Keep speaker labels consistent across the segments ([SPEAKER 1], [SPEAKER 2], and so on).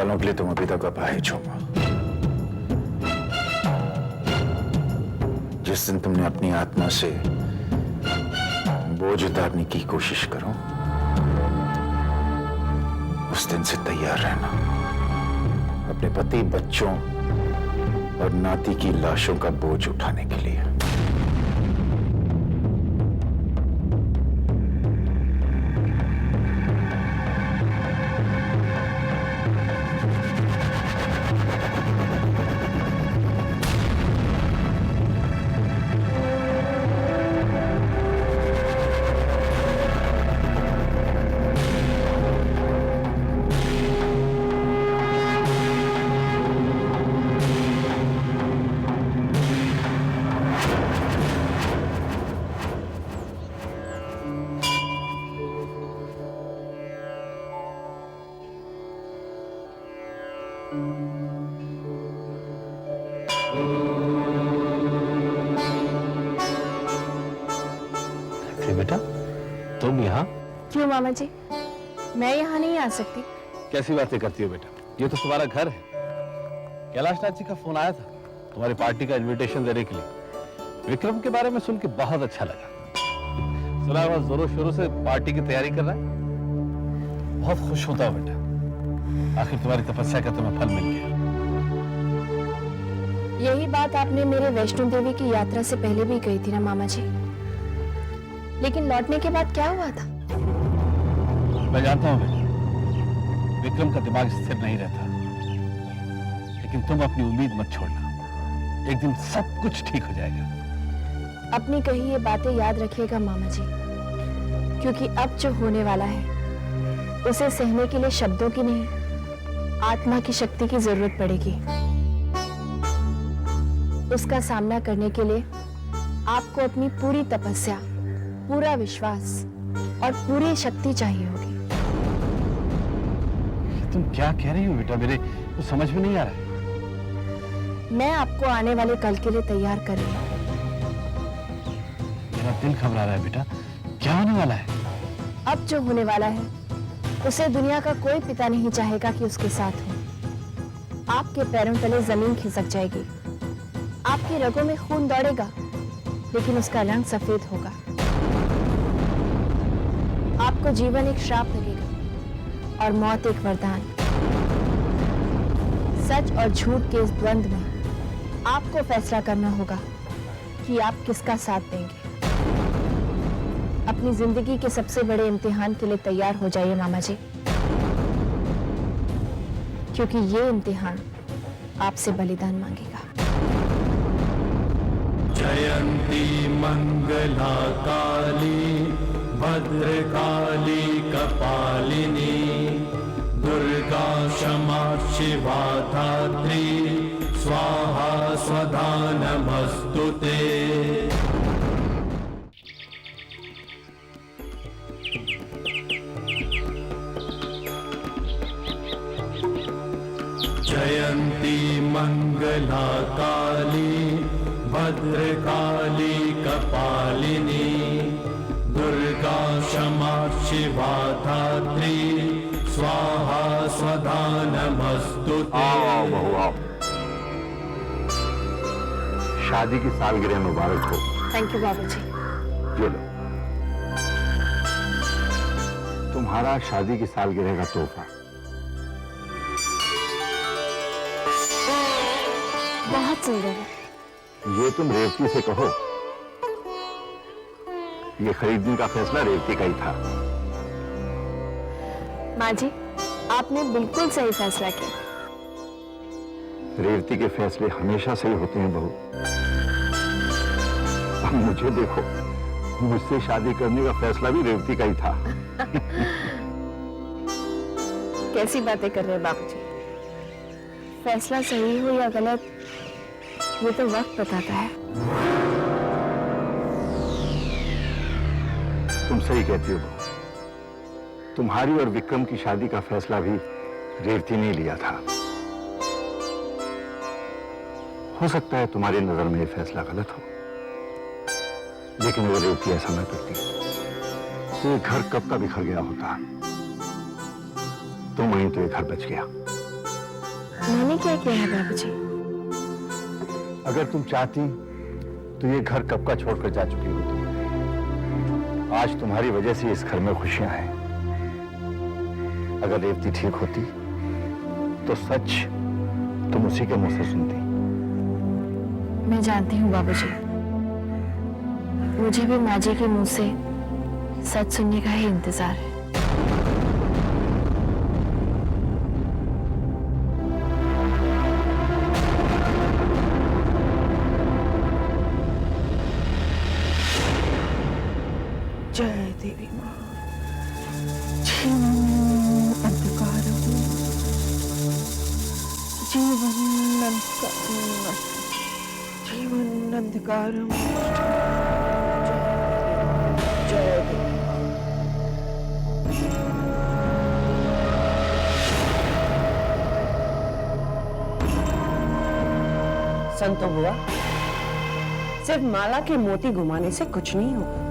[SPEAKER 1] सालों के लिए तुम अभी तक अपाहिज हो मां। जिस दिन तुमने अपनी आत्मा से बोझ उतारने की कोशिश करो, उस दिन से तैयार रहना अपने पति, बच्चों और नाती की लाशों का बोझ उठाने के लिए।
[SPEAKER 2] बेटा, तुम यहाँ?
[SPEAKER 3] क्यों मामा जी, मैं यहाँ नहीं आ सकती?
[SPEAKER 2] कैसी बातें करती हो बेटा, ये तो तुम्हारा घर है। कैलाशनाथ जी का फोन आया था तुम्हारी पार्टी का इनविटेशन देने के लिए। विक्रम के बारे में सुन के बहुत अच्छा लगा। सुना है वह जोरों शोरों से पार्टी की तैयारी कर रहा है। बहुत खुश होता हूँ बेटा, आखिर तुम्हारी तपस्या का तुम्हें फल मिल गया।
[SPEAKER 3] यही बात आपने मेरे वैष्णो देवी की यात्रा से पहले भी कही थी ना मामा जी, लेकिन लौटने के बाद क्या हुआ था?
[SPEAKER 2] मैं जानता हूँ बेटा, विक्रम का दिमाग स्थिर नहीं रहता, लेकिन तुम अपनी उम्मीद मत छोड़ना। एक दिन सब कुछ ठीक हो जाएगा।
[SPEAKER 3] अपनी कही ये बातें याद रखिएगा मामा जी, क्योंकि अब जो होने वाला है उसे सहने के लिए शब्दों की नहीं, आत्मा की शक्ति की जरूरत पड़ेगी। उसका सामना करने के लिए आपको अपनी पूरी तपस्या, पूरा विश्वास और पूरी शक्ति चाहिए होगी।
[SPEAKER 2] तुम क्या कह रही हो बेटा, मेरे तो समझ में नहीं आ रहा है।
[SPEAKER 3] मैं आपको आने वाले कल के लिए तैयार कर रही हूँ।
[SPEAKER 2] मेरा दिल घबरा रहा है बेटा, क्या होने वाला है?
[SPEAKER 3] अब जो होने वाला है उसे दुनिया का कोई पिता नहीं चाहेगा कि उसके साथ हो। आपके पैरों तले जमीन खिसक जाएगी, आपकी रगों में खून दौड़ेगा, लेकिन उसका रंग सफेद होगा। आपको जीवन एक श्राप लगेगा और मौत एक वरदान। सच और झूठ के इस द्वंद्व में आपको फैसला करना होगा कि आप किसका साथ देंगे। अपनी जिंदगी के सबसे बड़े इम्तिहान के लिए तैयार हो जाइए मामा जी, क्योंकि ये इम्तिहान आपसे बलिदान मांगेगा।
[SPEAKER 4] जयंती मंगला काली भद्रकाली कपालिनी दुर्गा क्षमा शिवा धात्री स्वाहा स्वधा नमस्तुते। जयंती मंगला काली भद्रकाली कपालिनी दुर्गा क्षमा शिवा धात्री स्वाहा स्वधा नमस्तुते।
[SPEAKER 1] आओ बहू आओ, शादी की सालगिरह मुबारक हो।
[SPEAKER 3] थैंक यू बाबूजी।
[SPEAKER 1] ये लो तुम्हारा शादी की सालगिरह का तोहफा।
[SPEAKER 3] बहुत सुंदर है।
[SPEAKER 1] ये तुम रेवती से कहो, ये खरीदने का फैसला रेवती का ही था।
[SPEAKER 3] माँ जी, आपने बिल्कुल सही फैसला किया।
[SPEAKER 1] रेवती के फैसले हमेशा सही होते हैं बहू। अब मुझे देखो, मुझसे शादी करने का फैसला भी रेवती का ही था।
[SPEAKER 3] कैसी बातें कर रहे हैं बाबूजी? फैसला सही हो या गलत, ये तो वक्त बताता है।
[SPEAKER 1] तुम सही कहती हो बहू, तुम्हारी और विक्रम की शादी का फैसला भी रेवती ने लिया था। हो सकता है तुम्हारी नजर में यह फैसला गलत हो, लेकिन अगर रेवती ऐसा न करती तो ये घर कब का बिखर गया होता। तुम वहीं तो ये घर बच गया।
[SPEAKER 3] मैंने क्या किया है बाबूजी?
[SPEAKER 2] अगर तुम चाहती तो ये घर कब का छोड़कर जा चुकी होती। आज तुम्हारी वजह से इस घर में खुशियां हैं। अगर रेवती ठीक होती तो सच तुम उसी के मुंह से सुनती।
[SPEAKER 3] मैं जानती हूँ बाबूजी, मुझे भी माँ जी के मुंह से सच सुनने का ही इंतजार है।
[SPEAKER 5] जय देवी माँ। अंधकारम जीवन अंधकारम जीवन अंधकारम। जय देवी माँ। संतो बुआ, सिर्फ माला के मोती घुमाने से कुछ नहीं होगा।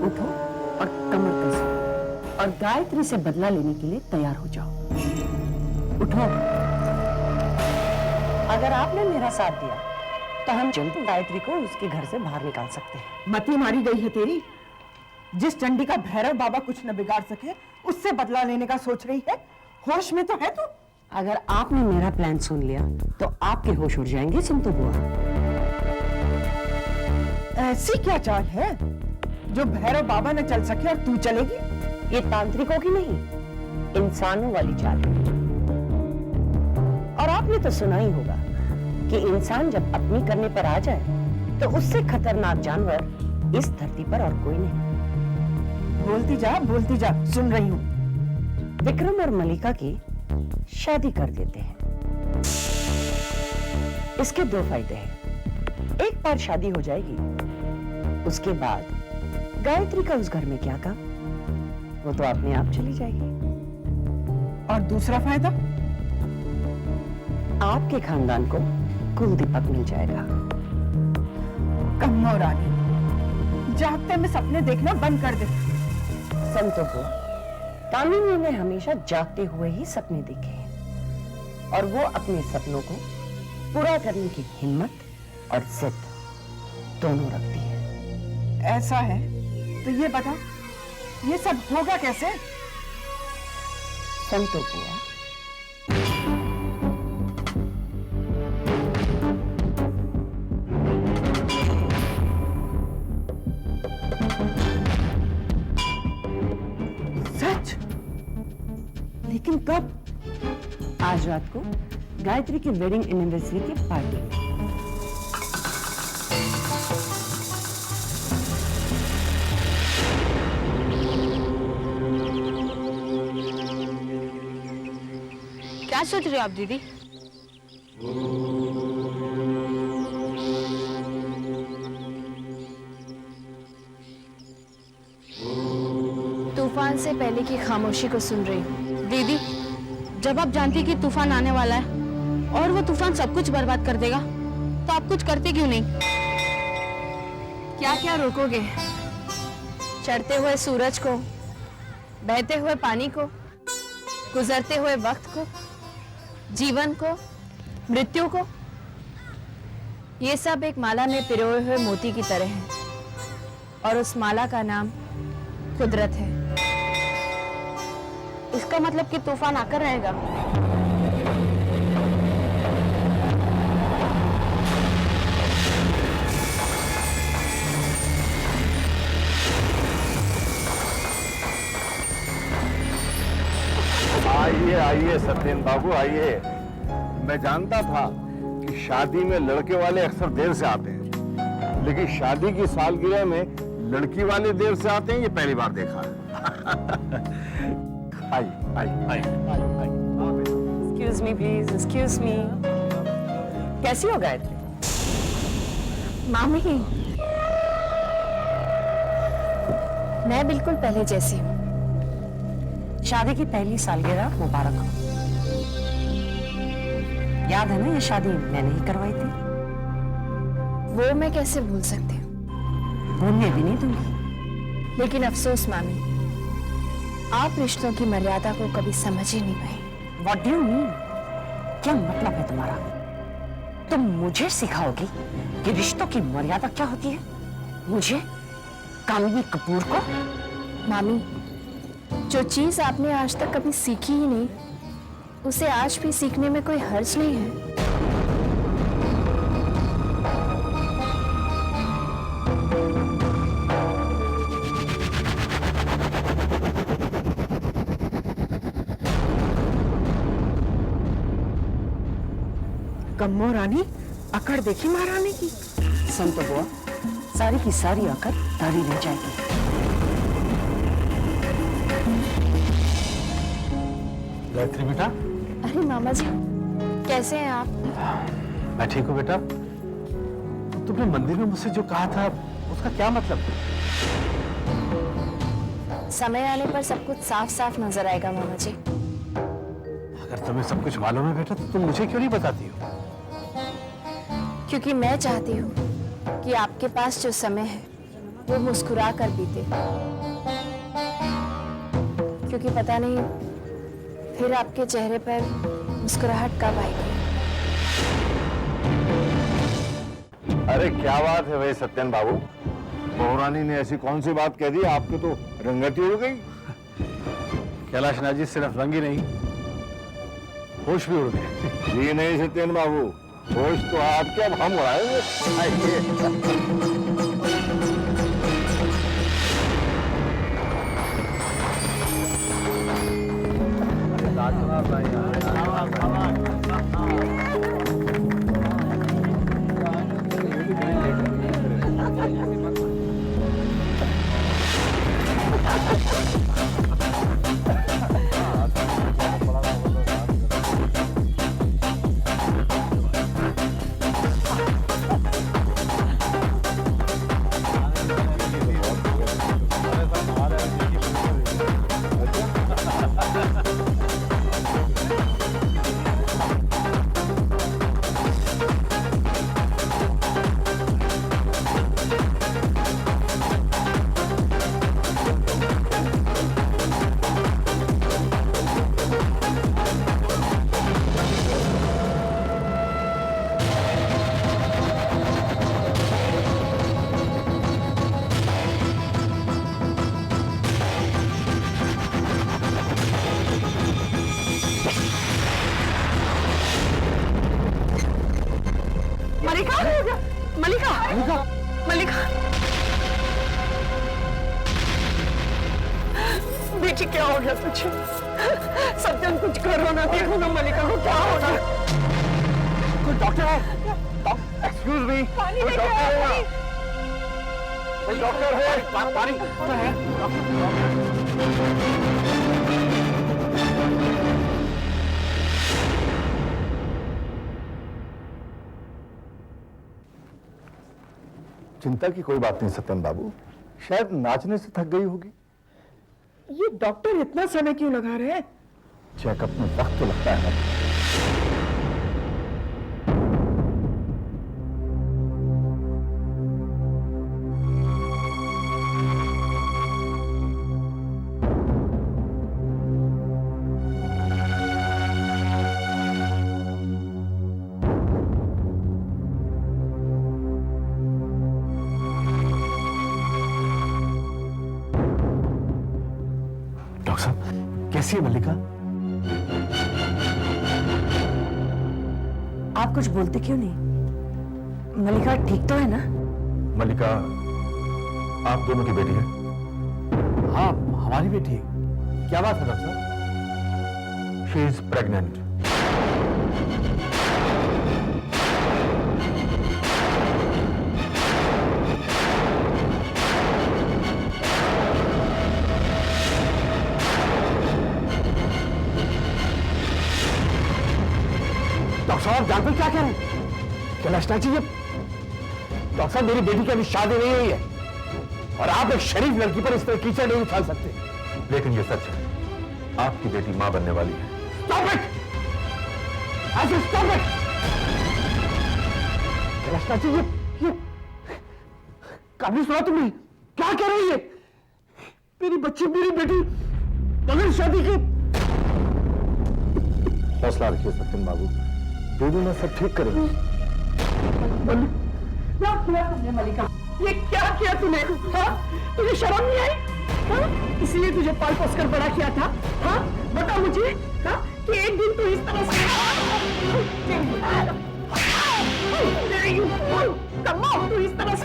[SPEAKER 5] उठो और कमर कसो और गायत्री से बदला लेने के लिए तैयार हो जाओ। उठो। अगर आपने मेरा साथ दिया तो हम जल्द गायत्री को उसके घर से बाहर निकाल सकते हैं।
[SPEAKER 6] मती मारी गई है तेरी। जिस चंडी का भैरव बाबा कुछ न बिगाड़ सके उससे बदला लेने का सोच रही है। होश में तो है तू?
[SPEAKER 5] अगर आपने मेरा प्लान सुन लिया तो आपके होश उड़ जाएंगे संतो बुआ।
[SPEAKER 6] ऐसी क्या चाल है जो भैरव बाबा न चल सके और तू चलेगी?
[SPEAKER 5] ये तांत्रिकों की नहीं, इंसानों वाली चाल है। और आपने तो सुना ही होगा कि इंसान जब अपनी करने पर आ जाए तो उससे खतरनाक जानवर इस धरती पर और कोई नहीं।
[SPEAKER 6] बोलती जा, सुन रही हूँ।
[SPEAKER 5] विक्रम और मलिका की शादी कर देते हैं। इसके दो फायदे हैं। एक बार शादी हो जाएगी, उसके बाद गायत्री का उस घर में क्या काम, वो तो अपने आप चली जाएगी।
[SPEAKER 6] और दूसरा फायदा?
[SPEAKER 5] आपके खानदान को कुल दीपक मिल जाएगा।
[SPEAKER 6] कम्मो रानी, जागते में सपने देखना बंद कर दे।
[SPEAKER 5] संतों को कामिनी ने हमेशा जागते हुए ही सपने देखे हैं और वो अपने सपनों को पूरा करने की हिम्मत और जिद दोनों रखती है।
[SPEAKER 6] ऐसा है तो ये बता, ये सब होगा कैसे?
[SPEAKER 5] संतो बुआ,
[SPEAKER 6] सच? लेकिन कब?
[SPEAKER 5] आज रात को गायत्री की वेडिंग एनिवर्सरी की पार्टी में।
[SPEAKER 3] क्या सोच रहे हो आप दीदी? तूफान से पहले की खामोशी को सुन रही हूँ।
[SPEAKER 7] दीदी, जब आप जानती कि तूफान आने वाला है और वो तूफान सब कुछ बर्बाद कर देगा, तो आप कुछ करते क्यों नहीं?
[SPEAKER 3] क्या क्या रोकोगे? चढ़ते हुए सूरज को, बहते हुए पानी को, गुजरते हुए वक्त को, जीवन को, मृत्यु को। ये सब एक माला में पिरोए हुए मोती की तरह है और उस माला का नाम कुदरत है।
[SPEAKER 7] इसका मतलब कि तूफान आकर रहेगा।
[SPEAKER 2] आइए आइए सत्येन बाबू आइए। मैं जानता था कि शादी में लड़के वाले अक्सर देर से आते हैं, लेकिन शादी की सालगिरह में लड़की वाले देर से आते हैं ये पहली बार देखा है। आइए आइए आइए।
[SPEAKER 5] Excuse me please, excuse me. कैसी हो गायत्री?
[SPEAKER 3] मामी, मैं बिल्कुल पहले जैसी हूँ।
[SPEAKER 5] शादी की पहली सालगिरह मुबारक हो। याद है ना, ये शादी मैंने ही करवाई थी।
[SPEAKER 3] वो मैं कैसे भूल सकती हूँ?
[SPEAKER 5] भूलने भी नहीं दूंगी।
[SPEAKER 3] लेकिन अफसोस मामी, आप रिश्तों की मर्यादा को कभी समझ ही नहीं पाए।
[SPEAKER 5] What do you mean? क्या मतलब है तुम्हारा? तुम मुझे सिखाओगी कि रिश्तों की मर्यादा क्या होती है? मुझे, कामिनी कपूर को?
[SPEAKER 3] मामी, जो चीज आपने आज तक कभी सीखी ही नहीं, उसे आज भी सीखने में कोई हर्ज नहीं है।
[SPEAKER 6] कम्मो रानी, अकड़ देखी महारानी की।
[SPEAKER 5] संतो बुआ, सारी की सारी अकड़ तारी रह जाएगी।
[SPEAKER 2] गायत्री बेटा,
[SPEAKER 3] अरे मामा जी, कैसे हैं आप?
[SPEAKER 2] मैं ठीक हूँ बेटा। तुमने मंदिर में मुझसे जो कहा था उसका क्या मतलब?
[SPEAKER 3] समय आने पर सब कुछ साफ साफ नजर आएगा मामा जी।
[SPEAKER 2] अगर तुम्हें सब कुछ मालूम है बेटा, तो तुम मुझे क्यों नहीं बताती हो?
[SPEAKER 3] क्योंकि मैं चाहती हूँ कि आपके पास जो समय है वो मुस्कुरा कर बीते, क्योंकि पता नहीं फिर आपके चेहरे पर मुस्कुराहट कब आएगी।
[SPEAKER 1] अरे क्या बात है भाई सत्यन बाबू, बहुरानी ने ऐसी कौन सी बात कह दी आपके तो रंगती हो गई।
[SPEAKER 2] कैलाश नाथ जी सिर्फ रंग ही नहीं, होश भी उड़ गए।
[SPEAKER 1] जी नहीं सत्यन बाबू, होश तो आपके, अब हम उड़ाएंगे।
[SPEAKER 6] मलिका, मलिका, मलिका, बेटी क्या हो गया तुझे? सत्यन कुछ करो ना, देखो ना मलिका को क्या हो रहा है।
[SPEAKER 1] कोई डॉक्टर है? एक्सक्यूज मी, कोई डॉक्टर है? कोई डॉक्टर है? पानी तो है। चिंता की कोई बात नहीं सत्यन बाबू, शायद नाचने से थक गई होगी।
[SPEAKER 6] ये डॉक्टर इतना समय क्यों लगा रहे हैं?
[SPEAKER 1] चेकअप में वक्त तो लगता है।
[SPEAKER 2] डॉक्टर साहब, कैसी है मल्लिका?
[SPEAKER 5] आप कुछ बोलते क्यों नहीं? मलिका ठीक तो है ना?
[SPEAKER 1] मल्लिका आप दोनों की बेटी है?
[SPEAKER 2] हाँ, हमारी बेटी है। क्या बात है डॉक्टर साहब?
[SPEAKER 1] She is pregnant.
[SPEAKER 2] डॉक्टर साहब जान पर क्या कह रहे हैं? कैलाश नाथ जी, डॉक्टर साहब मेरी बेटी की अभी शादी नहीं हुई है और आप एक शरीफ लड़की पर इस तरह कीचड़ नहीं उछाल सकते।
[SPEAKER 1] लेकिन ये सच है, आपकी बेटी मां बनने वाली है।
[SPEAKER 2] Stop it! I said stop it! Kailash Nath ji, ये काबिल सुना तुमने? क्या कह रही है? मेरी बच्ची, मेरी बेटी
[SPEAKER 6] शादी की।
[SPEAKER 1] हौसला रखिए सत्यन बाबू, बेबी में सब ठीक करेंगे।
[SPEAKER 6] क्या किया तुमने मलिका? ये क्या किया तूने? हाँ? तुझे शर्म नहीं आई? हाँ? इसलिए तुझे पाल पोस कर बड़ा किया था? हाँ? बता मुझे, हाँ? कि एक दिन तू इस तरह से कमाओ, तू इस तरह से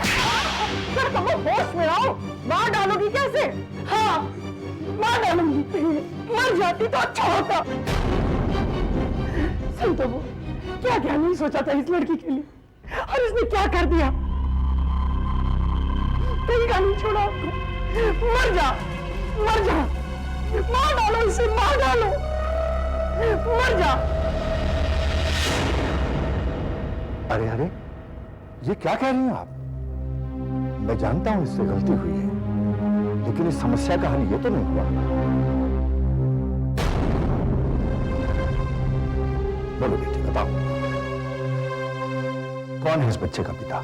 [SPEAKER 6] होश में आओ। मार डालोगी कैसे? हाँ, मार डालूंगी। मर जाती तो अच्छा होता। सुन तो वो क्या क्या नहीं सोचा था इस लड़की के लिए, और इसने क्या कर दिया। तरीका नहीं छोड़ा आपको। मर जा, मर जा, मार डालो इसे, मार डालो, मर जा।
[SPEAKER 1] अरे अरे, ये क्या कह रही हैं आप? मैं जानता हूं इससे गलती हुई है, लेकिन इस समस्या का हल ये तो नहीं हुआ। बोलो बेटी, बताओ कौन है इस बच्चे का पिता?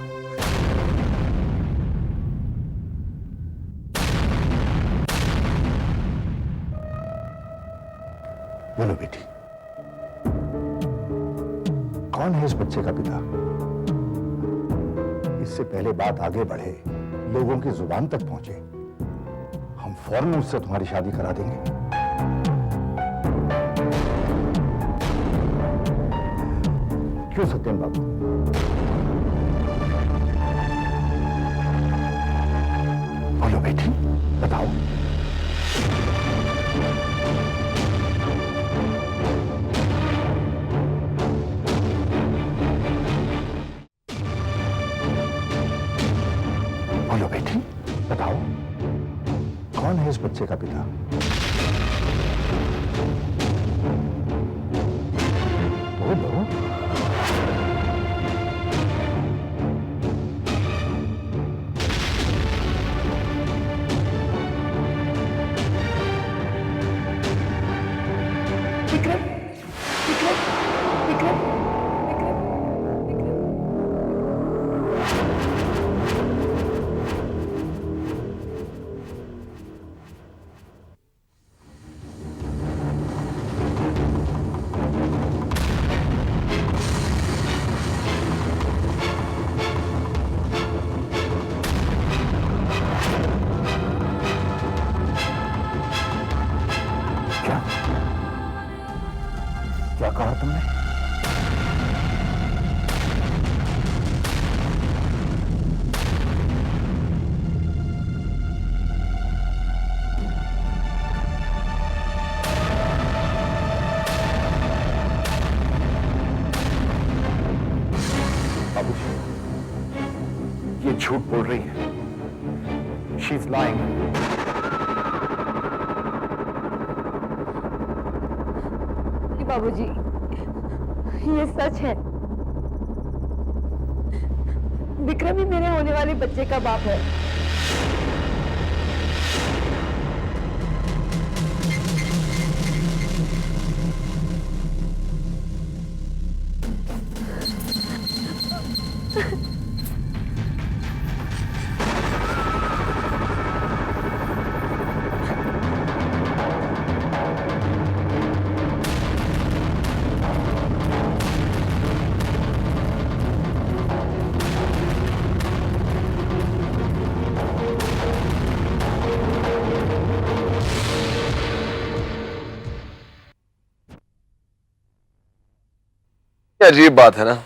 [SPEAKER 1] बोलो बेटी, कौन है इस बच्चे का पिता? इससे पहले बात आगे बढ़े, लोगों की जुबान तक पहुंचे, हम फौरन उससे तुम्हारी शादी करा देंगे। क्यों सत्यन बाबू? बोलो बेटी, बताओ। बोलो बेटी, बताओ कौन है इस बच्चे का पिता? बोलो।
[SPEAKER 6] विक्रम, विक्रम, विक्रम, विक्रम, विक्रम।
[SPEAKER 1] क्या क्या कहा तुमने? बाबूजी, ये झूठ बोल रही है। She is lying.
[SPEAKER 6] बाबूजी, ये सच है। विक्रम ही मेरे होने वाले बच्चे का बाप है।
[SPEAKER 8] अजीब बात है ना,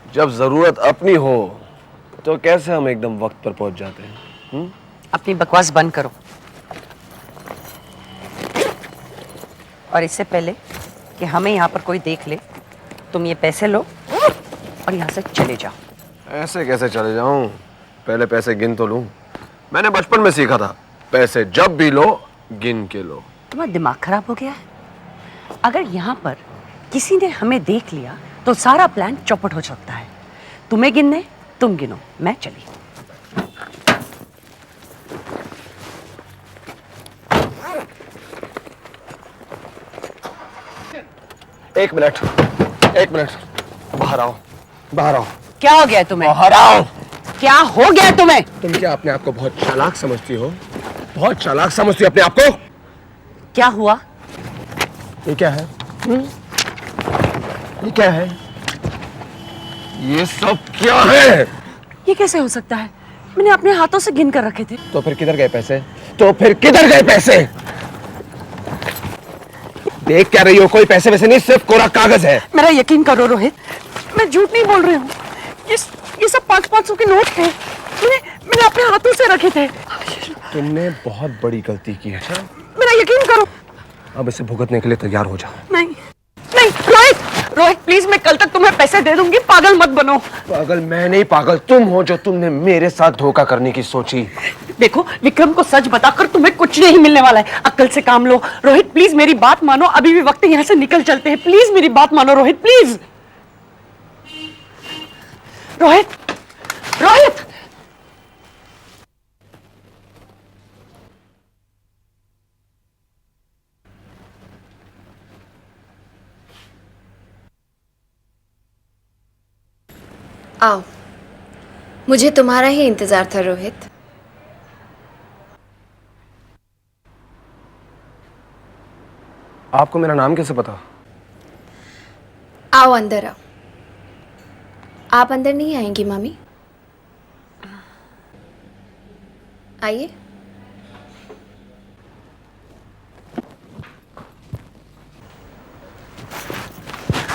[SPEAKER 8] जब जरूरत अपनी हो तो कैसे हम एकदम वक्त पर पहुंच जाते हैं।
[SPEAKER 5] अपनी बकवास बंद करो, और इससे पहले कि हमें यहाँ पर कोई देख ले, तुम ये पैसे लो और यहाँ से चले जाओ।
[SPEAKER 8] ऐसे कैसे चले जाऊं? पहले पैसे गिन तो लूं। मैंने बचपन में सीखा था, पैसे जब भी लो गिन के लो।
[SPEAKER 5] तुम्हारा दिमाग खराब हो गया है? अगर यहाँ पर किसी ने हमें देख लिया तो सारा प्लान चौपट हो सकता है। तुम्हें गिनने, तुम गिनो, मैं चली।
[SPEAKER 8] एक मिनट, बाहर आओ, बाहर आओ।
[SPEAKER 5] क्या हो गया तुम्हें?
[SPEAKER 8] बाहर आओ।
[SPEAKER 5] क्या हो गया तुम्हें?
[SPEAKER 8] तुम क्या अपने आप को बहुत चालाक समझती हो? बहुत चालाक समझती हो अपने आप को?
[SPEAKER 5] क्या हुआ?
[SPEAKER 8] ये क्या है? ये क्या है? ये सब क्या है?
[SPEAKER 6] ये कैसे हो सकता है? मैंने अपने हाथों से गिन कर रखे थे।
[SPEAKER 8] तो फिर किधर गए पैसे? तो फिर किधर गए पैसे? देख क्या रही हो? कोई पैसे वैसे नहीं, सिर्फ कोरा कागज है।
[SPEAKER 6] मेरा यकीन करो रोहित, मैं झूठ नहीं बोल रही हूँ। ये सब 500-500 के नोट थे। मैंने अपने हाथों से रखे थे।
[SPEAKER 8] तुमने बहुत बड़ी गलती की है।
[SPEAKER 6] मेरा यकीन करो।
[SPEAKER 8] अब इसे भुगतने के लिए तैयार हो जाओ।
[SPEAKER 6] नहीं नहीं रोहित प्लीज, मैं कल तक तुम्हें पैसे दे दूंगी। पागल मत बनो।
[SPEAKER 8] पागल मैं नहीं, पागल तुम हो जो तुमने मेरे साथ धोखा करने की सोची।
[SPEAKER 6] देखो विक्रम को सच बताकर तुम्हें कुछ नहीं मिलने वाला है। अक्ल से काम लो रोहित, प्लीज मेरी बात मानो। अभी भी वक्त है, यहाँ से निकल चलते हैं। प्लीज मेरी बात मानो रोहित, प्लीज। रोहित
[SPEAKER 3] आओ, मुझे तुम्हारा ही इंतजार था रोहित।
[SPEAKER 8] आपको मेरा नाम कैसे पता?
[SPEAKER 3] आओ अंदर आओ। आप अंदर नहीं आएंगी मामी? आइए।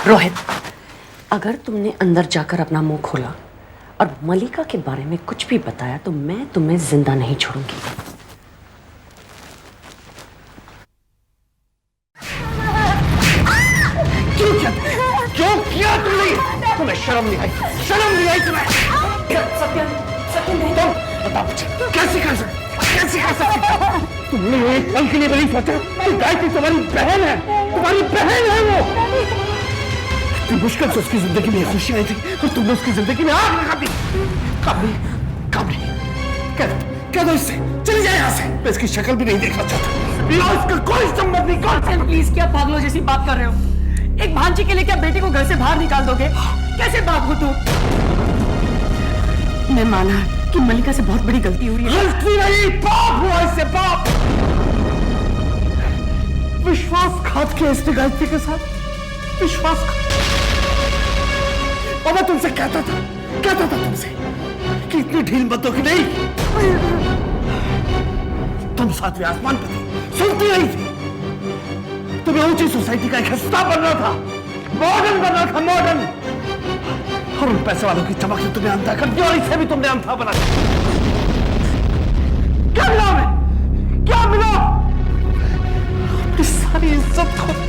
[SPEAKER 5] रोहित, अगर तुमने अंदर जाकर अपना मुंह खोला और मलिका के बारे में कुछ भी बताया तो मैं तुम्हें जिंदा नहीं छोड़ूंगी।
[SPEAKER 8] क्यों किया तुमने? तुम्हें शर्म नहीं आई? शर्म नहीं आई तुम्हें?
[SPEAKER 5] सत्यन नहीं।
[SPEAKER 8] तुम बताओ मुझे, कैसे कर सकते? तुमने एक पल के लिए नहीं सोचा कि गायत्री तुम्हारी बहन है? तुम्हारी बहन है वो। इतनी मुश्किल से उसकी जिंदगी में खुशी आई थी और तुमने उसकी जिंदगी में आग लगा दी। कामनी, कह दो इससे, चली जाए यहाँ से। मैं इसकी शक्ल भी नहीं देखना चाहता। इसका कोई संबंध नहीं। कौन?
[SPEAKER 6] प्लीज, क्या पागलों जैसी बात कर रहे हो? एक भांजी के लिए क्या बेटी को घर से बाहर निकाल दोगे? कैसे बाप हो तुम? मैं माना कि मलिका से बहुत बड़ी गलती हुई है।
[SPEAKER 8] गलती नहीं, पाप हुआ इससे, पाप। विश्वासघात किया इसने गायत्री के साथ, विश्वासघात। और मैं तुमसे कहता था तुमसे कि इतनी ढील मत दो कि नहीं। तुम सातवें आसमान पर थी, सुनती नहीं थी। तुम्हें ऊंची सोसाइटी का एक हिस्सा बनना था, मॉडर्न बनना था, मॉडर्न। और उन पैसे वालों की चमक से तुम्हें अंधा कर दिया और इसे भी तुमने अंधा बना दिया। क्या मिला हमें? क्या मिला? अपनी सारी इज्जत खो दी।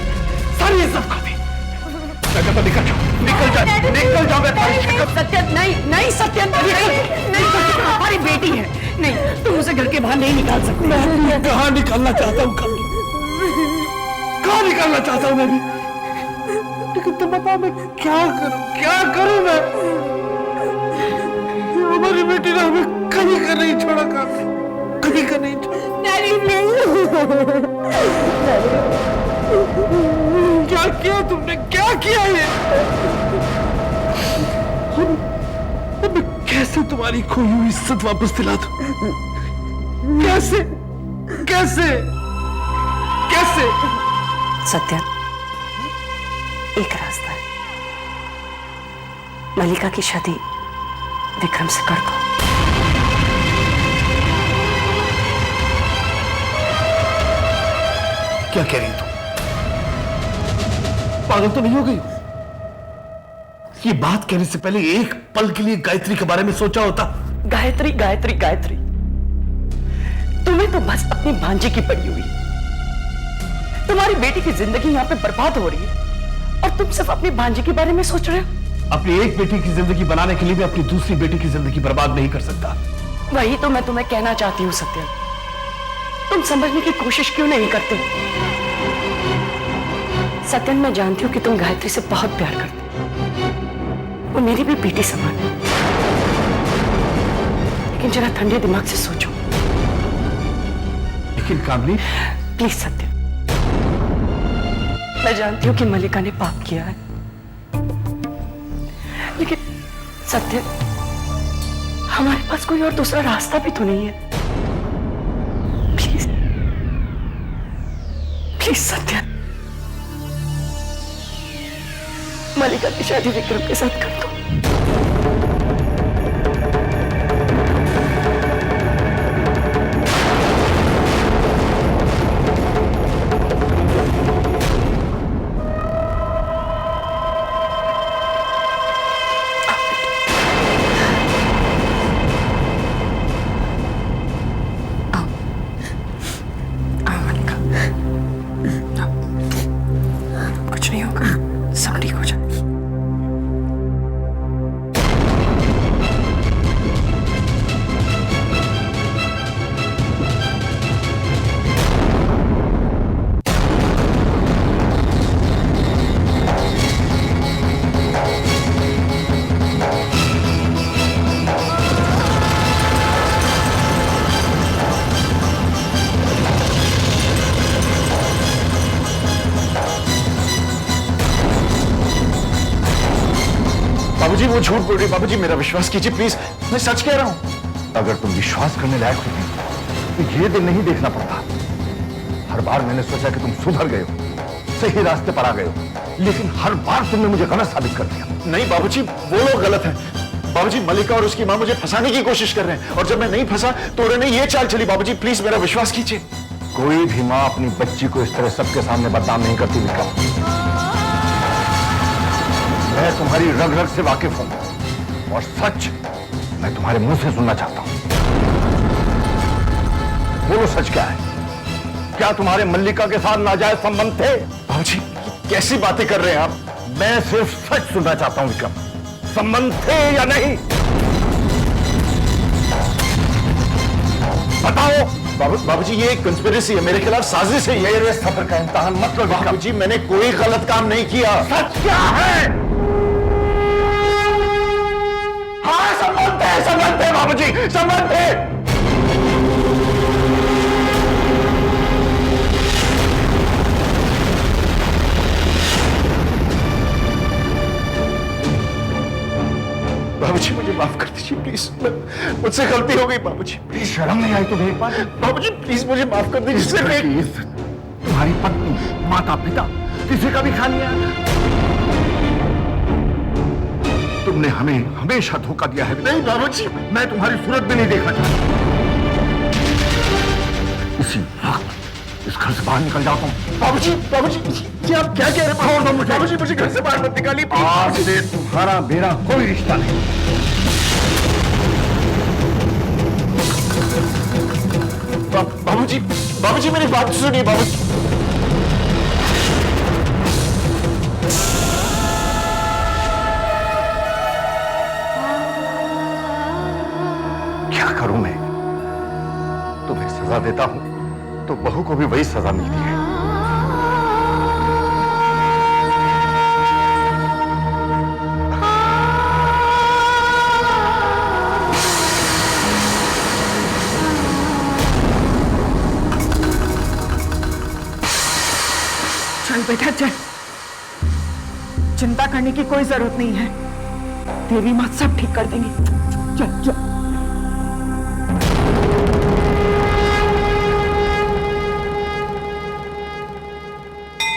[SPEAKER 8] तो निकल जाओ
[SPEAKER 6] सत्य नहीं सत्य नहीं, हमारी बेटी है। नहीं, तुम उसे घर के बाहर नहीं निकाल सकते।
[SPEAKER 8] मैं कहाँ निकालना चाहता हूँ? कहाँ निकालना चाहता हूँ मैं भी? लेकिन तुम बताओ मैं क्या करूं मैं? हमारी बेटी ने हमें कभी का नहीं छोड़ा, कभी का नहीं छोड़ा। क्या किया तुमने? क्या किया ये? अब मैं कैसे तुम्हारी खोई हुई इज्जत वापस दिला दूं? कैसे?
[SPEAKER 5] सत्या, एक रास्ता है। मलिका की शादी विक्रम से कर दो।
[SPEAKER 8] क्या कह रही तू? पागल तो नहीं हो गई? ये बात कहने से पहले एक पल के लिए गायत्री के बारे में सोचा होता।
[SPEAKER 6] गायत्री तुम्हें तो बस अपनी भांजी की पड़ी हुई। तुम्हारी बेटी की जिंदगी यहाँ पे बर्बाद हो रही है और तुम सिर्फ अपनी भांजी के बारे में सोच रहे हो।
[SPEAKER 8] अपनी एक बेटी की जिंदगी बनाने के लिए भी अपनी दूसरी बेटी की जिंदगी बर्बाद नहीं कर सकता।
[SPEAKER 6] वही तो मैं तुम्हें कहना चाहती हूँ सत्या, तुम समझने की कोशिश क्यों नहीं करते? सत्यन, मैं जानती हूँ कि तुम गायत्री से बहुत प्यार करते हो। वो मेरी भी बेटी समान है। लेकिन जरा ठंडे दिमाग से सोचो।
[SPEAKER 8] लेकिन कामनी,
[SPEAKER 6] प्लीज सत्य, मैं जानती हूँ कि मलिका ने पाप किया है, लेकिन सत्य, हमारे पास कोई और दूसरा रास्ता भी तो नहीं है। प्लीज प्लीज सत्या, मलिका की शादी विक्रम के साथ कर दो। कुछ नहीं होगा, सब ठीक हो जाए।
[SPEAKER 1] बाबूजी वो झूठ बोल रही है। बाबूजी मेरा विश्वास कीजिए प्लीज, मैं सच कह रहा हूं।
[SPEAKER 9] अगर तुम विश्वास करने लायक होती तो ये दिन नहीं देखना पड़ता। हर बार मैंने सोचा कि तुम सुधर गए हो, सही रास्ते पर आ गए हो, लेकिन हर बार तुमने मुझे गलत साबित कर दिया।
[SPEAKER 1] नहीं बाबूजी, वो लोग गलत हैं। बाबूजी मलिका और उसकी मां मुझे फंसाने की कोशिश कर रहे हैं, और जब मैं नहीं फंसा तो उन्होंने ये चाल चली। बाबूजी प्लीज मेरा विश्वास कीजिए।
[SPEAKER 9] कोई भी मां अपनी बच्ची को इस तरह सबके सामने बदनाम नहीं करती विक्रम। मैं तुम्हारी रग रग से वाकिफ हूं, और सच मैं तुम्हारे मुंह से सुनना चाहता हूं। बोलो सच क्या है? क्या तुम्हारे मल्लिका के साथ नाजायज संबंध थे?
[SPEAKER 1] बाबूजी कैसी बातें कर रहे हैं आप?
[SPEAKER 9] मैं सिर्फ सच सुनना चाहता हूं विक्रम, संबंध थे या नहीं? बताओ।
[SPEAKER 1] बाबूजी ये एक कंस्पिरेसी है, मेरे खिलाफ साजिश है।
[SPEAKER 9] मेरे सफर का इम्तिहान मत लो
[SPEAKER 1] बाबूजी, मैंने कोई गलत काम नहीं किया।
[SPEAKER 9] सच क्या है? हाँ संबंध है बाबूजी, संबंध है।
[SPEAKER 1] बाबूजी मुझे माफ कर दीजिए प्लीज, मुझसे गलती हो गई बाबूजी।
[SPEAKER 9] प्लीज शर्म नहीं आई तुम्हें एक बार?
[SPEAKER 1] बाबूजी प्लीज मुझे माफ कर दीजिए।
[SPEAKER 9] प्लीज, तुम्हारी पत्नी, माता पिता, किसी का भी ख्याल नहीं आया। तुमने हमें हमेशा धोखा दिया है।
[SPEAKER 1] नहीं बाबूजी,
[SPEAKER 9] मैं तुम्हारी सूरत भी नहीं देखना चाहता। इसी वक्त इस घर से बाहर निकल जाता हूँ।
[SPEAKER 1] बाबूजी ये आप क्या कह रहे हैं?
[SPEAKER 9] छोड़ दो मुझे।
[SPEAKER 1] बाबूजी मुझे घर से बाहर मत निकालिए प्लीज।
[SPEAKER 9] आज से तुम्हारा मेरा कोई रिश्ता नहीं।
[SPEAKER 1] बाबूजी मेरी बात सुनिए बाबूजी।
[SPEAKER 9] क्या करूं मैं? तुम्हें सजा देता हूं तो बहू को भी वही सजा मिलती है।
[SPEAKER 6] चल बेटा चल, चिंता करने की कोई जरूरत नहीं है। देवी माँ सब ठीक कर देंगी। चल चल।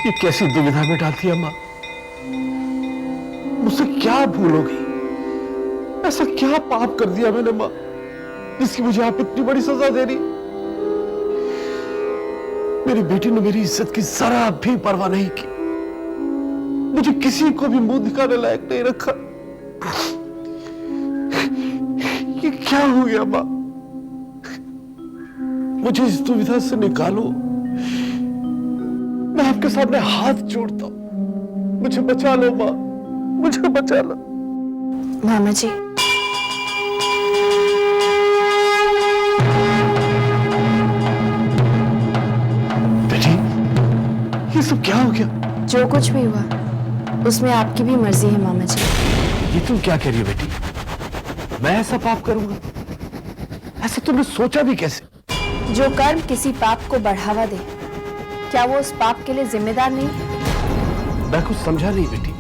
[SPEAKER 8] ये कैसी दुविधा में डालती है मां? मुझसे क्या भूल हो गई? ऐसा क्या पाप कर दिया मैंने मां, जिसकी मुझे आप इतनी बड़ी सजा दे रही? मेरी बेटी ने मेरी इज्जत की जरा भी परवाह नहीं की, मुझे किसी को भी मुंह दिखाने लायक नहीं रखा। ये क्या हो गया मां? मुझे इस दुविधा से निकालो, मैं आपके सामने हाथ जोड़ता हूं। मुझे बचा लो मां, मुझे बचा लो।
[SPEAKER 3] मामा जी,
[SPEAKER 8] बेटी ये सब क्या हो गया?
[SPEAKER 3] जो कुछ भी हुआ उसमें आपकी भी मर्जी है मामा जी।
[SPEAKER 8] ये तुम क्या कह रही हो बेटी? मैं ऐसा पाप करूंगा? ऐसा तुमने सोचा भी कैसे?
[SPEAKER 3] जो कर्म किसी पाप को बढ़ावा दे, क्या वो उस पाप के लिए जिम्मेदार नहीं?
[SPEAKER 8] मैं कुछ समझा नहीं बेटी।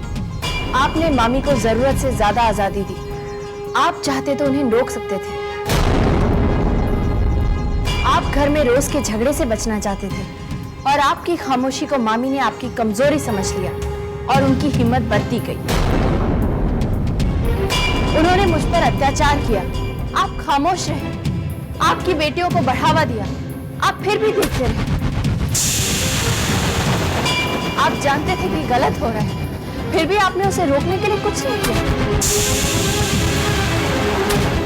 [SPEAKER 3] आपने मामी को जरूरत से ज्यादा आजादी दी। आप चाहते तो उन्हें रोक सकते थे। आप घर में रोज के झगड़े से बचना चाहते थे, और आपकी खामोशी को मामी ने आपकी कमजोरी समझ लिया और उनकी हिम्मत बढ़ती गई। उन्होंने मुझ पर अत्याचार किया, आप खामोश रहे, आपकी बेटियों को बढ़ावा दिया, आप फिर भी देखते रहे। आप जानते थे कि गलत हो रहा है, फिर भी आपने उसे रोकने के लिए कुछ नहीं किया।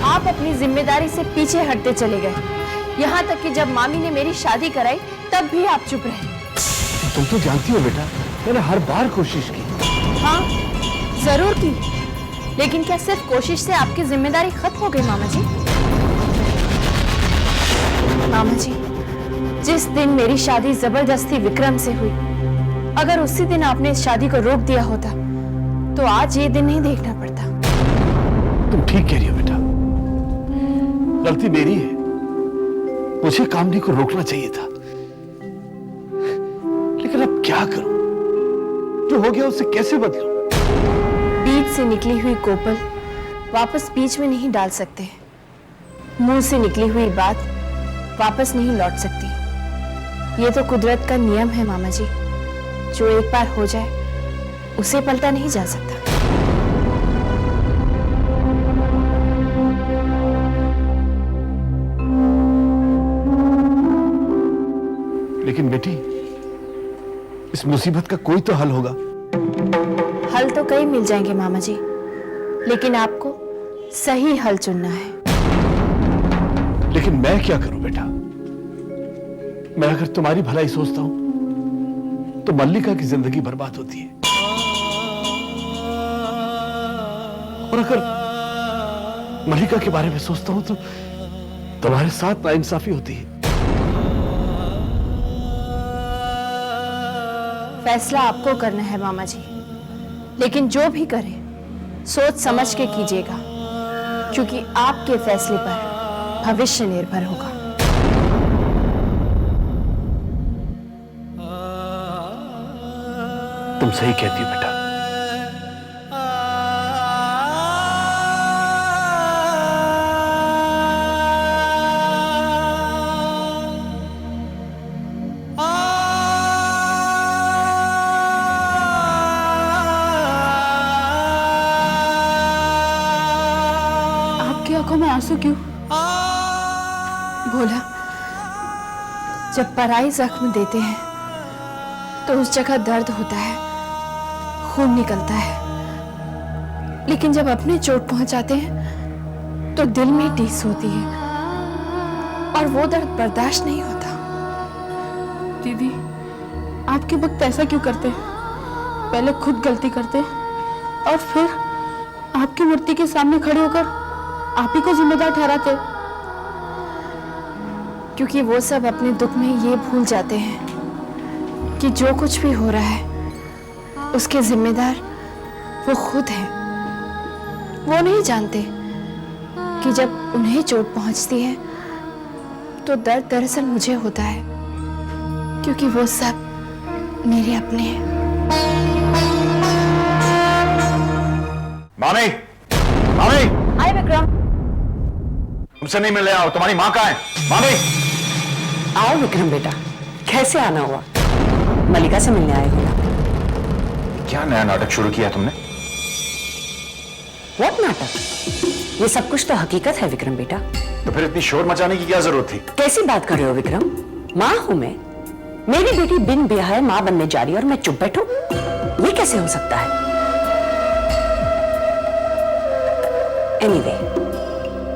[SPEAKER 3] आप अपनी जिम्मेदारी से पीछे हटते चले गए, यहाँ तक कि जब मामी ने मेरी शादी कराई तब भी आप चुप रहे।
[SPEAKER 8] तुम तो जानती हो बेटा, मैंने हर बार कोशिश की।
[SPEAKER 3] हाँ, जरूर की, लेकिन क्या सिर्फ कोशिश से आपकी जिम्मेदारी खत्म हो गई मामा जी? मामा जी, जिस दिन मेरी शादी जबरदस्ती विक्रम से हुई, अगर उसी दिन आपने इस शादी को रोक दिया होता तो आज ये दिन नहीं देखना पड़ता।
[SPEAKER 8] तुम ठीक कह रही हो बेटा, गलती मेरी है, मुझे कामनी को रोकना चाहिए था। लेकिन अब क्या करूं? जो हो गया उससे कैसे बदलूं?
[SPEAKER 3] बीच से निकली हुई कोपल वापस बीच में नहीं डाल सकते, मुंह से निकली हुई बात वापस नहीं लौट सकती। ये तो कुदरत का नियम है मामा जी, जो एक बार हो जाए उसे पलटा नहीं जा सकता।
[SPEAKER 8] लेकिन बेटी, इस मुसीबत का कोई तो हल होगा।
[SPEAKER 3] हल तो कई मिल जाएंगे मामा जी, लेकिन आपको सही हल चुनना है।
[SPEAKER 8] लेकिन मैं क्या करूं बेटा? मैं अगर तुम्हारी भलाई सोचता हूं तो मल्लिका की जिंदगी बर्बाद होती है, और अगर मल्लिका के बारे में सोचता हूं तो तुम्हारे साथ नाइंसाफी होती है।
[SPEAKER 3] फैसला आपको करना है मामा जी, लेकिन जो भी करें सोच समझ के कीजिएगा, क्योंकि आपके फैसले पर भविष्य निर्भर होगा।
[SPEAKER 8] तुम सही कहती हो बेटा।
[SPEAKER 7] आपकी आंखों में आंसू क्यों?
[SPEAKER 3] बोला, जब पराई जख्म देते हैं तो उस जगह दर्द होता है, खून निकलता है, लेकिन जब अपने चोट पहुंचाते हैं तो दिल में टीस होती है और वो दर्द बर्दाश्त नहीं होता।
[SPEAKER 7] दीदी, आपके वक्त ऐसा क्यों करते? पहले खुद गलती करते और फिर आपकी मूर्ति के सामने खड़े होकर आप ही को जिम्मेदार ठहराते।
[SPEAKER 3] क्योंकि वो सब अपने दुख में ये भूल जाते हैं कि जो कुछ भी हो रहा है उसके जिम्मेदार वो खुद हैं। वो नहीं जानते कि जब उन्हें चोट पहुंचती है तो दर्द दरअसल मुझे होता है, क्योंकि वो सब मेरे अपने हैं।
[SPEAKER 1] मामी, मामी,
[SPEAKER 3] आए विक्रम।
[SPEAKER 1] तुमसे नहीं मिलने आओ, तुम्हारी माँ कहाँ है? मामी,
[SPEAKER 5] आओ विक्रम बेटा, कैसे आना हुआ? मल्लिका से मिलने आए हो ना?
[SPEAKER 1] क्या नया नाटक शुरू किया तुमने?
[SPEAKER 5] व्हाट नाटक? ये सब कुछ तो हकीकत है विक्रम बेटा।
[SPEAKER 1] तो फिर इतनी शोर मचाने की क्या जरूरत थी?
[SPEAKER 5] कैसी बात कर रहे हो विक्रम? माँ हूं मैं, मेरी बेटी बिन ब्याह माँ बनने जा रही है और मैं चुप बैठूं? ये कैसे हो सकता है? एनीवे,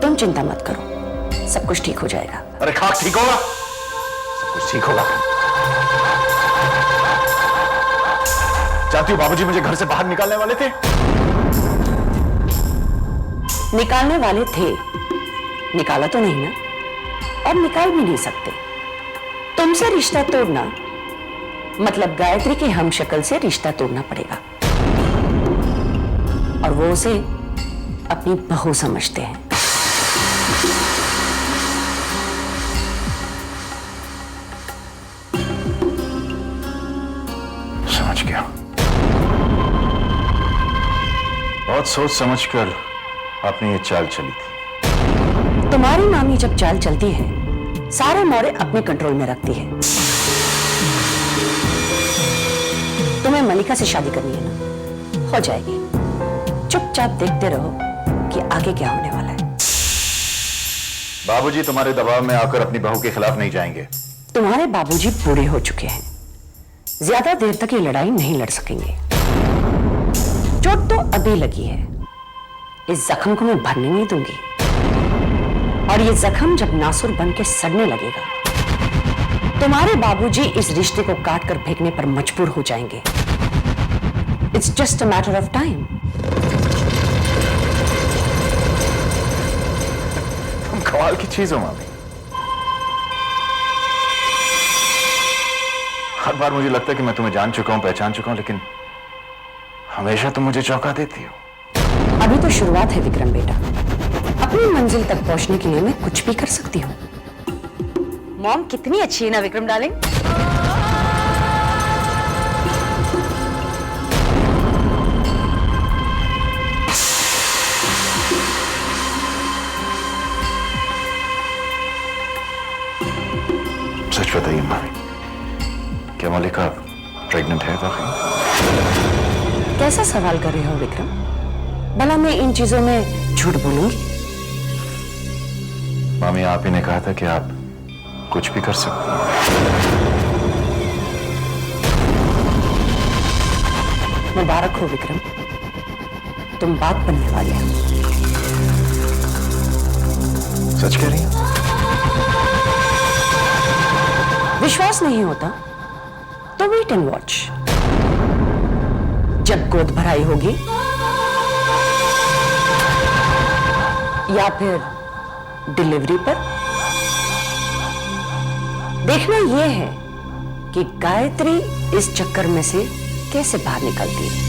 [SPEAKER 5] तुम चिंता मत करो, सब कुछ ठीक हो जाएगा।
[SPEAKER 1] अरे खाक ठीक होगा, सब कुछ ठीक होगा। जानती हो बाबूजी मुझे घर से बाहर निकालने वाले थे।
[SPEAKER 5] निकालने वाले थे, निकाला तो नहीं ना, और निकाल भी नहीं सकते। तुमसे रिश्ता तोड़ना मतलब गायत्री के हमशक्ल से रिश्ता तोड़ना पड़ेगा, और वो उसे अपनी बहू समझते हैं।
[SPEAKER 1] समझ गया। बहुत सोच समझकर आपने ये चाल चली थी।
[SPEAKER 5] तुम्हारी मामी जब चाल चलती है, सारे मोरे अपने कंट्रोल में रखती है। तुम्हें मलिका से शादी करनी है ना, हो जाएगी। चुपचाप देखते रहो कि आगे क्या होने वाला है।
[SPEAKER 1] बाबूजी तुम्हारे दबाव में आकर अपनी बहू के खिलाफ नहीं जाएंगे।
[SPEAKER 5] तुम्हारे बाबूजी बूढ़े हो चुके हैं, ज्यादा देर तक ये लड़ाई नहीं लड़ सकेंगे। चोट तो अभी लगी है, इस जख्म को मैं भरने नहीं दूंगी, और ये जख्म जब नासुर बन के सड़ने लगेगा, तुम्हारे बाबूजी इस रिश्ते को काट कर फेंकने पर मजबूर हो जाएंगे। It's just a matter of time.
[SPEAKER 1] तुम कमाल की चीज हो मामी। हर बार मुझे लगता है कि मैं तुम्हें जान चुका हूं, पहचान चुका हूं, लेकिन हमेशा तुम मुझे चौंका देती हो।
[SPEAKER 5] अभी तो शुरुआत है विक्रम बेटा, अपनी मंजिल तक पहुंचने के लिए मैं कुछ भी कर सकती हूँ। मॉम कितनी अच्छी है ना विक्रम डार्लिंग।
[SPEAKER 1] सच बताइए मामी, क्या मलिका प्रेग्नेंट है वाकई?
[SPEAKER 5] कैसा सवाल कर रहे हो विक्रम? भला मैं इन चीजों में झूठ बोलूंगी?
[SPEAKER 1] मामी आप ही ने कहा था कि आप कुछ भी कर सकती हैं।
[SPEAKER 5] मुबारक हो विक्रम, तुम बाप बनने वाले हो।
[SPEAKER 1] सच कह रही हैं?
[SPEAKER 5] विश्वास नहीं होता तो वेट एंड वॉच। जब गोद भराई होगी या फिर डिलीवरी पर, देखना यह है कि गायत्री इस चक्कर में से कैसे बाहर निकलती है।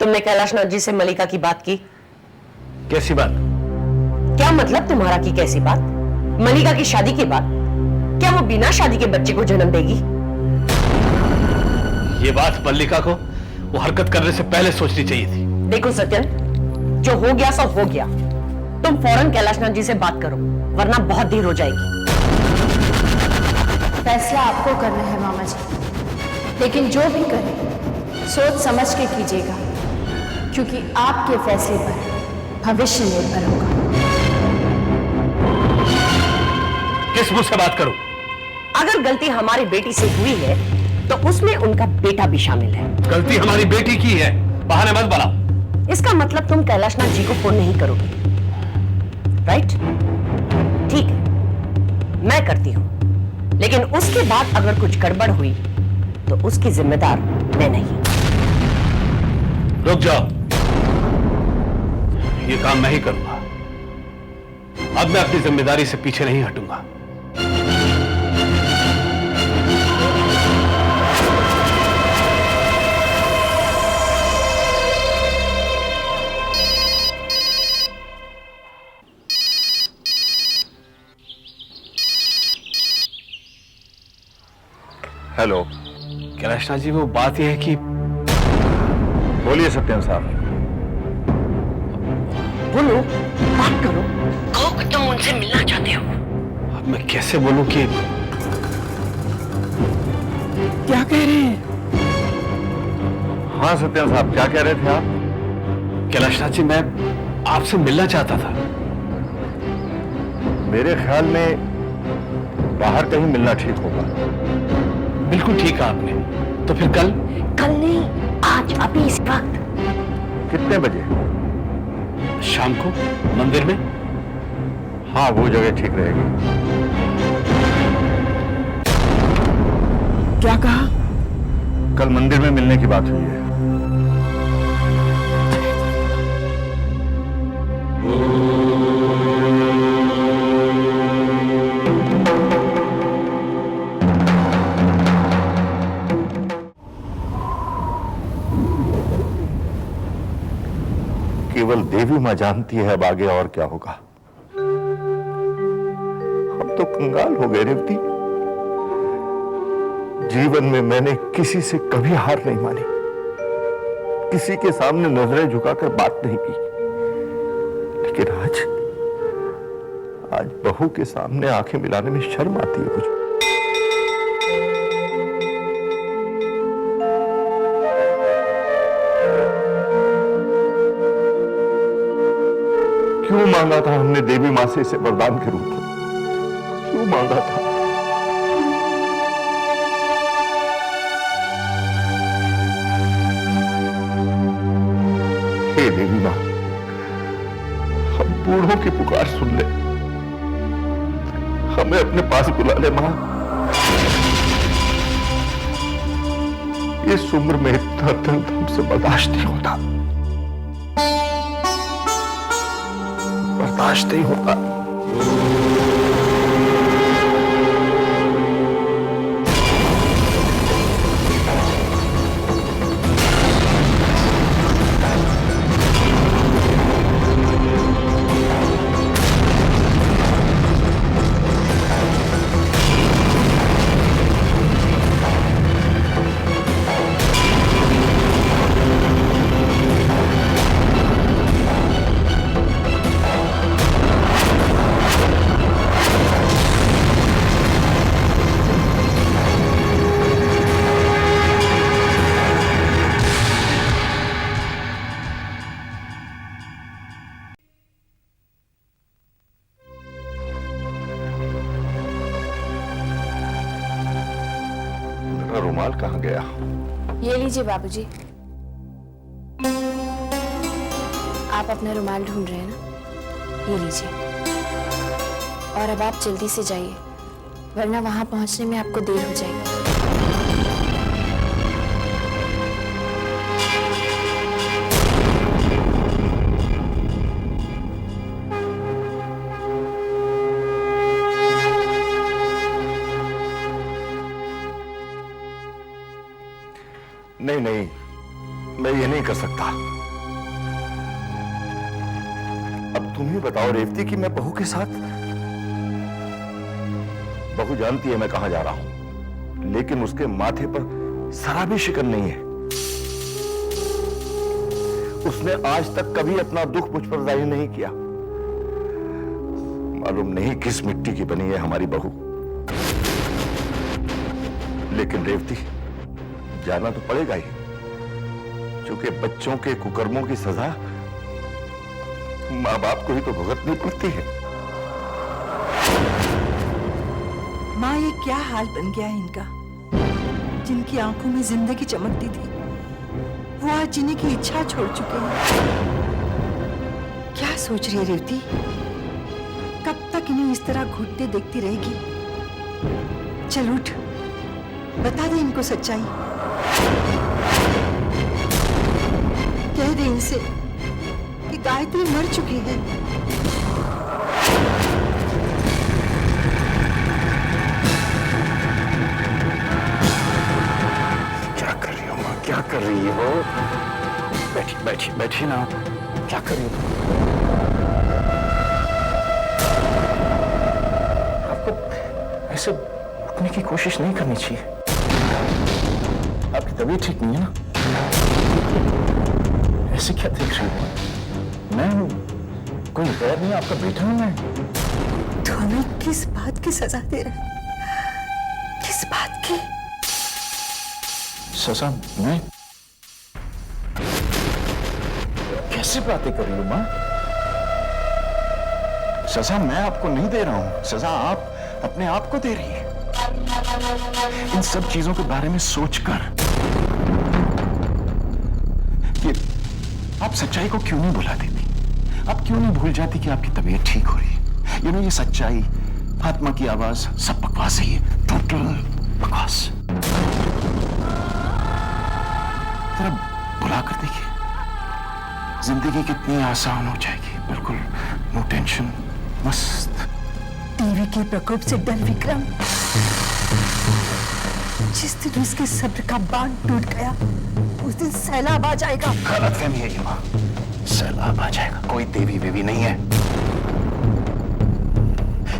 [SPEAKER 5] तुमने कैलाशनाथ जी से मलिका की बात की?
[SPEAKER 2] कैसी बात?
[SPEAKER 5] क्या मतलब तुम्हारा की कैसी बात? मलिका की शादी की बात? क्या वो बिना शादी के बच्चे को जन्म देगी?
[SPEAKER 2] ये बात मल्लिका को वो हरकत करने से पहले सोचनी चाहिए थी।
[SPEAKER 5] देखो सत्यन, जो हो गया सो हो गया। तुम फौरन कैलाशनाथ जी से बात करो, वरना बहुत देर हो जाएगी।
[SPEAKER 3] फैसला आपको करना है मामा जी, लेकिन जो भी करें सोच समझ के कीजिएगा, क्योंकि आपके फैसले पर भविष्य निर्भर होगा।
[SPEAKER 2] किस मुंह से बात करूं?
[SPEAKER 5] अगर गलती हमारी बेटी से हुई है तो उसमें उनका बेटा भी शामिल है।
[SPEAKER 2] गलती हमारी बेटी की है, बहाने मत बनाओ।
[SPEAKER 5] इसका मतलब तुम कैलाशनाथ जी को फोन नहीं करोगे, राइट? ठीक है, मैं करती हूं, लेकिन उसके बाद अगर कुछ गड़बड़ हुई तो उसकी जिम्मेदार मैं नहीं।
[SPEAKER 2] रुक जाओ, ये काम मैं ही करूंगा। अब मैं अपनी जिम्मेदारी से पीछे नहीं हटूंगा।
[SPEAKER 9] हेलो।
[SPEAKER 2] कैलाशनाथ जी, वो बात यह है कि
[SPEAKER 9] बोलिए सत्यम साहब।
[SPEAKER 5] बोलो, बात करो, कहो कि तुम उनसे मिलना चाहते हो।
[SPEAKER 2] अब मैं कैसे बोलूं कि
[SPEAKER 8] क्या कह रहे हैं?
[SPEAKER 9] हाँ सत्यम साहब, क्या कह रहे थे आप?
[SPEAKER 2] कैलाशनाथ जी, मैं आपसे मिलना चाहता था।
[SPEAKER 9] मेरे ख्याल में बाहर कहीं मिलना ठीक होगा।
[SPEAKER 2] बिल्कुल ठीक कहा आपने। तो फिर कल?
[SPEAKER 5] कल नहीं, आज, अभी इस वक्त।
[SPEAKER 9] कितने बजे?
[SPEAKER 2] शाम को मंदिर में।
[SPEAKER 9] हाँ, वो जगह ठीक रहेगी।
[SPEAKER 8] क्या कहा?
[SPEAKER 9] कल मंदिर में मिलने की बात हुई है। केवल देवी मां जानती है अब आगे और क्या होगा। हम तो कंगाल हो गए रेवती। जीवन में मैंने किसी से कभी हार नहीं मानी, किसी के सामने नजरें झुकाकर बात नहीं की, लेकिन आज बहू के सामने आंखें मिलाने में शर्म आती है मुझे। क्यों मांगा था हमने देवी मां से इसे वरदान के रूप में? क्यों मांगा था? हे देवी मां, हम बूढ़ों की पुकार सुन ले, हमें अपने पास बुला ले मां। इस उम्र में इतना दर्द हमसे बर्दाश्त नहीं होता, बर्दाश्त नहीं होता। रुमाल कहां गया?
[SPEAKER 3] ये लीजिए बाबूजी। आप अपना रुमाल ढूंढ रहे हैं ना, ये लीजिए। और अब आप जल्दी से जाइए, वरना वहां पहुंचने में आपको देर हो जाएगी।
[SPEAKER 9] नहीं नहीं, मैं ये नहीं कर सकता। अब तुम ही बताओ रेवती कि मैं बहू के साथ। बहू जानती है मैं कहां जा रहा हूं, लेकिन उसके माथे पर जरा भी शिकन नहीं है। उसने आज तक कभी अपना दुख मुझ पर जाहिर नहीं किया। मालूम नहीं किस मिट्टी की बनी है हमारी बहू, लेकिन रेवती जाना तो पड़ेगा ही, क्योंकि बच्चों के कुकर्मों की सजा मां बाप को ही तो भुगतनी पड़ती है।
[SPEAKER 10] माँ, ये क्या हाल बन गया है इनका। जिनकी आंखों में जिंदगी चमकती थी, वो आज जीने की इच्छा छोड़ चुके हैं। क्या सोच रही है रेवती? कब तक इन्हें इस तरह घुटते देखती रहेगी? चल उठ, बता दे इनको सच्चाई। कह दे इनसे कि गायत्री मर चुकी है।
[SPEAKER 1] क्या कर रही हो मां? क्या कर रही हो? बैठी बैठी बैठी ना, क्या कर रही हो? आपको ऐसे उठने की कोशिश नहीं करनी चाहिए। आपकी तबीयत ठीक नहीं है ना? ऐसे क्या देख रही हो? मैं कोई गैर नहीं, आपका बेटा हूं मैं।
[SPEAKER 10] तो हमें किस बात की सजा दे रहा है? किस बात की
[SPEAKER 1] सजा? मैं कैसे बातें कर रही हूं मां? सजा मैं आपको नहीं दे रहा हूं, सजा आप अपने आप को दे रही है। इन सब चीजों के बारे में सोचकर कि आप सच्चाई को क्यों नहीं भुला देती? आप क्यों नहीं भूल जाती कि आपकी तबीयत ठीक हो रही है? ये सच्चाई, आत्मा की आवाज, सब बकवास है, ये टोटल बकवास। जरा भुला कर देखिए, जिंदगी कितनी आसान हो जाएगी। बिल्कुल नो टेंशन, मस्त।
[SPEAKER 10] टीवी के प्रकोप से डर विक्रम। जिस दिन उसके सब्र का बांध टूट गया, उस दिन सैलाब आ जाएगा।
[SPEAKER 1] गलतफहमी है ये मां, सैलाब आ जाएगा। कोई देवी वेवी नहीं है।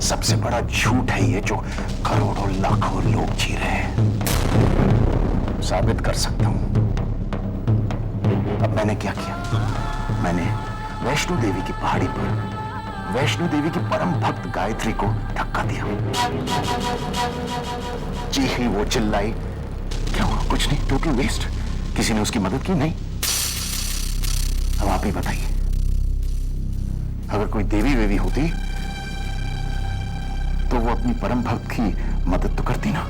[SPEAKER 1] सबसे बड़ा झूठ है ये जो करोड़ों लाखों लोग जी रहे हैं। साबित कर सकता हूं। अब मैंने क्या किया? मैंने वैष्णो देवी की पहाड़ी पर वैष्णो देवी की परम भक्त गायत्री को धक्का दिया। चीखी, वो चिल्लाई। क्या हुआ? कुछ नहीं, टोटल वेस्ट। किसी ने उसकी मदद की? नहीं। अब आप ही बताइए, अगर कोई देवी वेवी होती तो वो अपनी परम भक्त की मदद तो करती ना।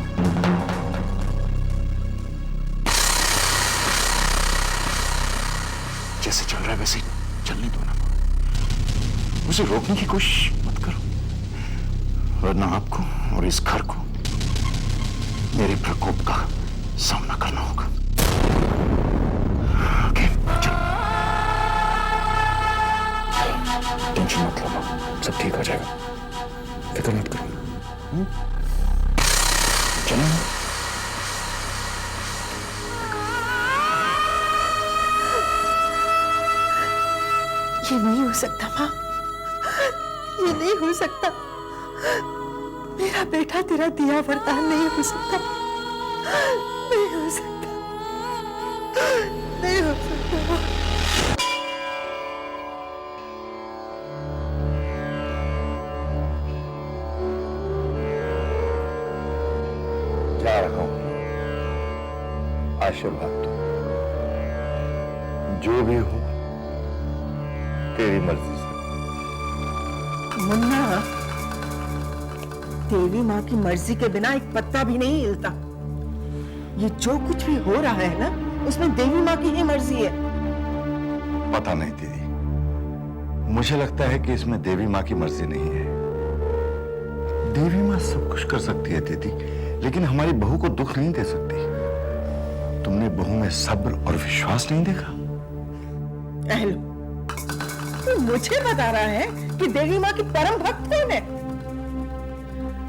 [SPEAKER 1] जैसे चल रहा है वैसे चलने दो ना, उसे रोकने की कोशिश मत करो, वरना आपको और इस घर को मेरे प्रकोप का सामना करना होगा। ओके, चलो। टेंशन मत लो, सब ठीक हो जाएगा, फिक्र मत करो। चलो।
[SPEAKER 10] ये नहीं हो सकता माँ, ये नहीं हो सकता। मेरा बेटा तेरा दिया वरदान नहीं हो सकता, नहीं हो सकता, नहीं हो सकता।
[SPEAKER 9] जा रहा हूं, आशीर्वाद दो। जो भी हो तेरी मर्जी से।
[SPEAKER 10] मुन्ना, देवी माँ की मर्जी के बिना एक पत्ता भी नहीं हिलता। ये जो कुछ भी हो रहा है ना, उसमें देवी माँ की ही मर्जी है।
[SPEAKER 9] पता नहीं दीदी, मुझे लगता है कि इसमें देवी माँ की मर्जी नहीं है। देवी माँ सब कुछ कर सकती है दीदी, लेकिन हमारी बहू को दुख नहीं दे सकती। तुमने बहू में सब्र और विश्वास नहीं देखा?
[SPEAKER 10] हेलो, तू मुझे बता रहा है कि देवी माँ की परम भक्त कौन है?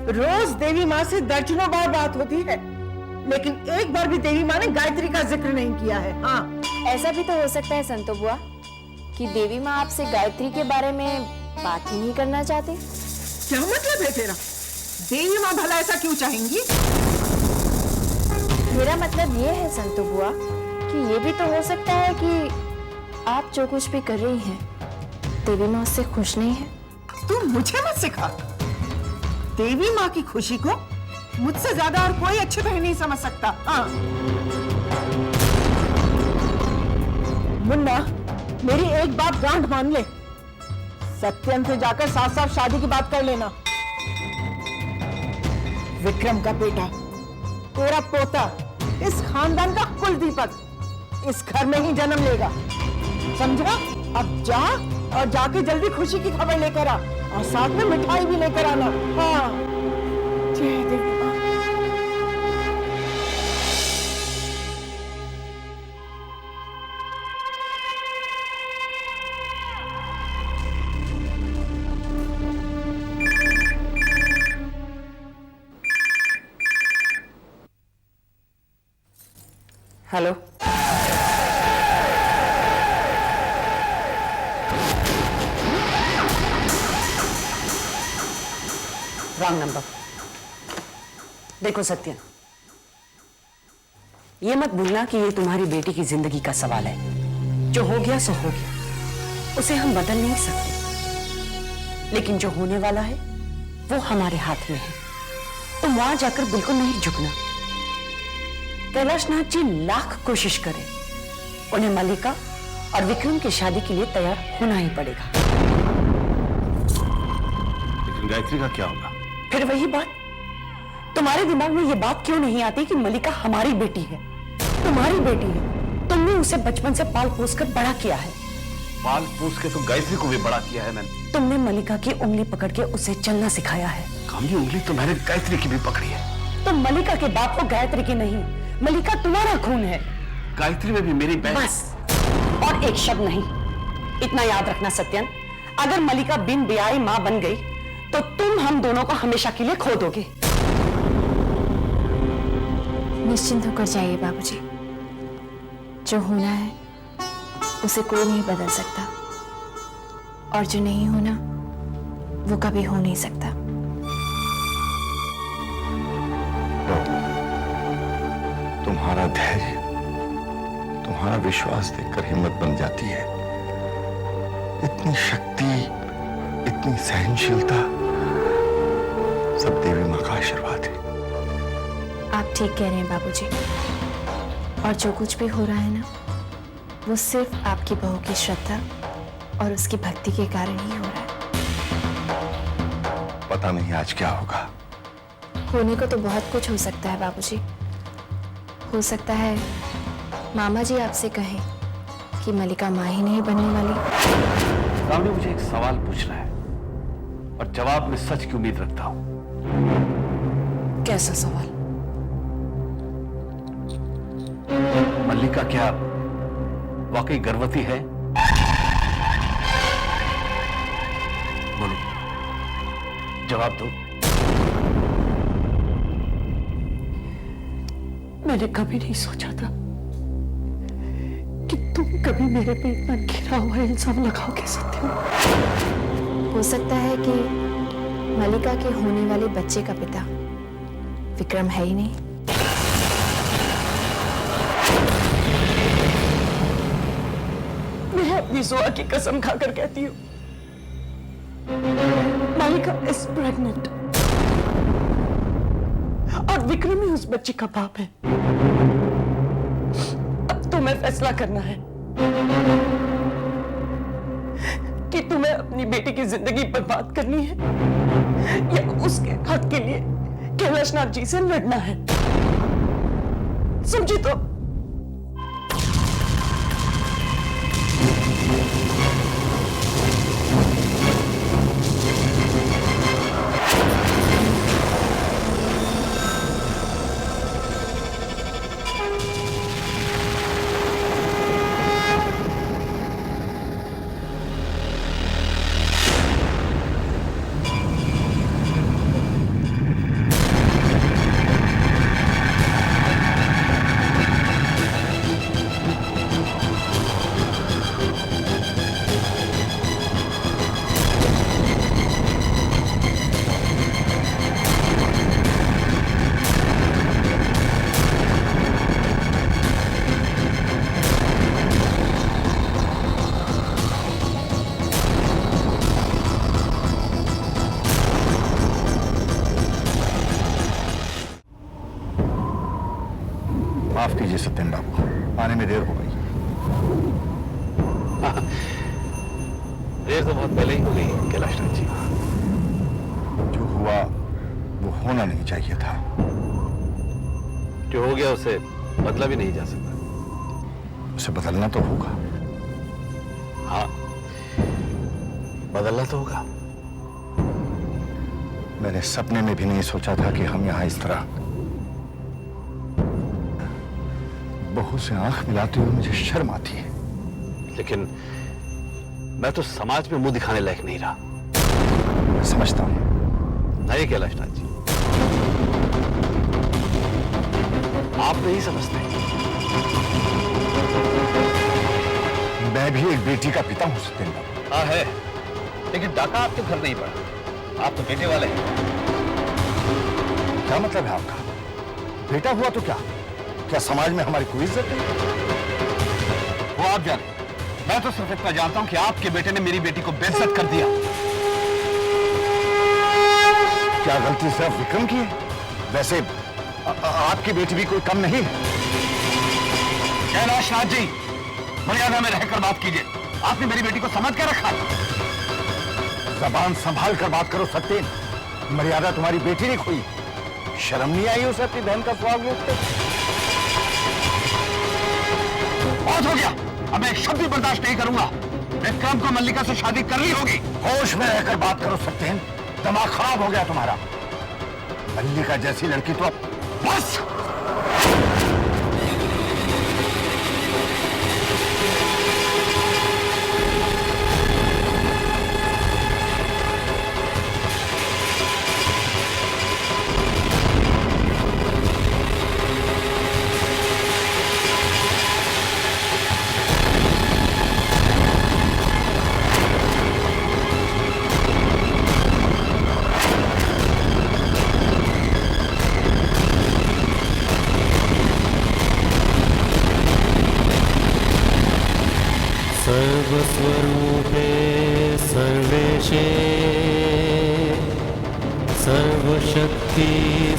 [SPEAKER 10] रोज देवी माँ से दर्जनों बार बात होती है, लेकिन एक बार भी देवी माँ ने गायत्री का जिक्र नहीं किया है। हाँ,
[SPEAKER 3] ऐसा भी तो हो सकता है संतो बुआ कि देवी माँ आपसे गायत्री के बारे में बात ही नहीं करना चाहती।
[SPEAKER 10] क्या मतलब है तेरा? देवी माँ भला ऐसा क्यों चाहेंगी?
[SPEAKER 3] मेरा मतलब ये है संतो बुआ कि ये भी तो हो सकता है कि आप जो कुछ भी कर रही हैं, देवी माँ उससे खुश नहीं है।
[SPEAKER 10] तू मुझे मत सिखा। देवी माँ की खुशी को मुझसे ज्यादा और कोई अच्छे तरह नहीं समझ सकता। हाँ। मुन्ना, मेरी एक बात गांठ मान ले, सत्यन से जाकर साफ साफ शादी की बात कर लेना। विक्रम का बेटा, तेरा पोता, इस खानदान का कुल दीपक इस घर में ही जन्म लेगा, समझा? अब जा और जाके जल्दी खुशी की खबर लेकर आ, और साथ में मिठाई भी लेकर आना। हाँ, जय देवी माँ। Hello, wrong number. देखो सत्य, ये मत भूलना कि ये तुम्हारी बेटी की जिंदगी का सवाल है। जो हो गया सो हो गया, उसे हम बदल नहीं सकते, लेकिन जो होने वाला है वो हमारे हाथ में है। तुम वहां जाकर बिल्कुल नहीं झुकना। कैलाशनाथ जी लाख कोशिश करें, उन्हें मल्लिका और विक्रम की शादी के लिए तैयार होना ही पड़ेगा।
[SPEAKER 2] लेकिन गायत्री का क्या होगा?
[SPEAKER 10] फिर वही बात, तुम्हारे दिमाग में ये बात क्यों नहीं आती कि मल्लिका हमारी बेटी है, तुम्हारी बेटी है। तुमने उसे बचपन से पाल पोस कर बड़ा किया है।
[SPEAKER 2] पाल पोस के तो गायत्री को भी बड़ा किया है मैंने।
[SPEAKER 10] तुमने मल्लिका की उंगली पकड़ के उसे चलना सिखाया है।
[SPEAKER 2] कामली, उंगली तो मैंने गायत्री की भी पकड़ी है।
[SPEAKER 10] तुम मल्लिका के बाप हो, गायत्री की नहीं। मल्लिका तुम्हारा खून है।
[SPEAKER 2] गायत्री में भी मेरी बहन।
[SPEAKER 10] बस, और एक शब्द नहीं। इतना याद रखना सत्यन, अगर मल्लिका बिन ब्याही मां बन गई तो तुम हम दोनों को हमेशा के लिए खो दोगे।
[SPEAKER 3] निश्चिंत होकर जाइए बाबूजी, जो होना है उसे कोई नहीं बदल सकता, और जो नहीं होना वो कभी हो नहीं सकता।
[SPEAKER 9] तुम्हारा धैर्य, तुम्हारा विश्वास देखकर हिम्मत बन जाती है। इतनी शक्ति, इतनी सहनशीलता, सब देवी मां का आशीर्वाद है।
[SPEAKER 3] आप ठीक कह रहे हैं बाबूजी। और जो कुछ भी हो रहा है ना, वो सिर्फ आपकी बहू की श्रद्धा और उसकी भक्ति के कारण ही हो रहा है।
[SPEAKER 9] पता नहीं आज क्या होगा।
[SPEAKER 3] होने को तो बहुत कुछ हो सकता है बाबूजी। हो सकता है मामा जी आपसे कहें कि मलिका मां ही नहीं बनने वाली।
[SPEAKER 2] सामने मुझे एक सवाल पूछना है और जवाब में सच की उम्मीद रखता हूं।
[SPEAKER 6] कैसा सवाल?
[SPEAKER 2] मल्लिका क्या वाकई गर्भवती है? बोलो, जवाब दो।
[SPEAKER 6] मैंने कभी नहीं सोचा था कि तुम कभी मेरे पे इतना घिरा हुआ इल्जाम लगाओगे सत्य।
[SPEAKER 3] हो सकता है कि मलिका के होने वाले बच्चे का पिता विक्रम है ही नहीं।
[SPEAKER 6] मैं अपनी सुआ की कसम खाकर कहती हूँ, मलिका इज प्रेग्नेंट और विक्रम ही उस बच्चे का बाप है। अब तुम्हें फैसला करना है कि तुम्हें अपनी बेटी की जिंदगी बर्बाद करनी है या उसके हक के लिए कैलाशनाथ जी से लड़ना है। समझी तो?
[SPEAKER 9] माफ कीजिए सत्येन बाबू, आने में देर हो गई।
[SPEAKER 2] देर तो बहुत पहले ही हो गई कैलाशनाथ जी।
[SPEAKER 9] जो हुआ वो होना नहीं चाहिए था।
[SPEAKER 2] जो हो गया उसे बदला भी नहीं जा सकता।
[SPEAKER 9] उसे बदलना तो होगा।
[SPEAKER 2] हाँ, बदलना तो होगा।
[SPEAKER 9] मैंने सपने में भी नहीं सोचा था कि हम यहां इस तरह बहू से आंख मिलाते हुए मुझे शर्म आती है।
[SPEAKER 2] लेकिन मैं तो समाज में मुंह दिखाने लायक नहीं रहा।
[SPEAKER 9] मैं समझता हूं।
[SPEAKER 2] नहीं कैलाशनाथ जी, आप नहीं समझते।
[SPEAKER 9] मैं भी एक बेटी का पिता हूं सत्येन बाबू।
[SPEAKER 2] हाँ है, लेकिन डाका आपके घर नहीं पड़ा। आप तो बेटे वाले हैं।
[SPEAKER 9] क्या मतलब है आपका? बेटा हुआ तो क्या समाज में हमारी कोई इज्जत नहीं?
[SPEAKER 2] वो आप जाने, मैं तो सिर्फ इतना जानता हूं कि आपके बेटे ने मेरी बेटी को बेइज्जत कर दिया।
[SPEAKER 9] क्या गलती सिर्फ विक्रम की है? वैसे आपकी बेटी भी कोई कम नहीं है।
[SPEAKER 2] कैलाशनाथ जी, मर्यादा में रहकर बात कीजिए। आपने मेरी बेटी को समझ के रखा है।
[SPEAKER 9] जबान संभाल कर बात करो सत्येन। मर्यादा तुम्हारी बेटी ने खोई। शर्म नहीं आई उसे अपनी बहन का सुहाग रोकते?
[SPEAKER 2] बहुत हो गया, अब मैं एक शब्द भी बर्दाश्त नहीं करूंगा। विक्रम को मल्लिका से शादी करनी होगी।
[SPEAKER 9] होश में रहकर बात करो सत्येन। दिमाग खराब हो गया तुम्हारा। मल्लिका जैसी लड़की तो बस।
[SPEAKER 4] सर्वस्वरूपे सर्वेशे सर्वशक्ति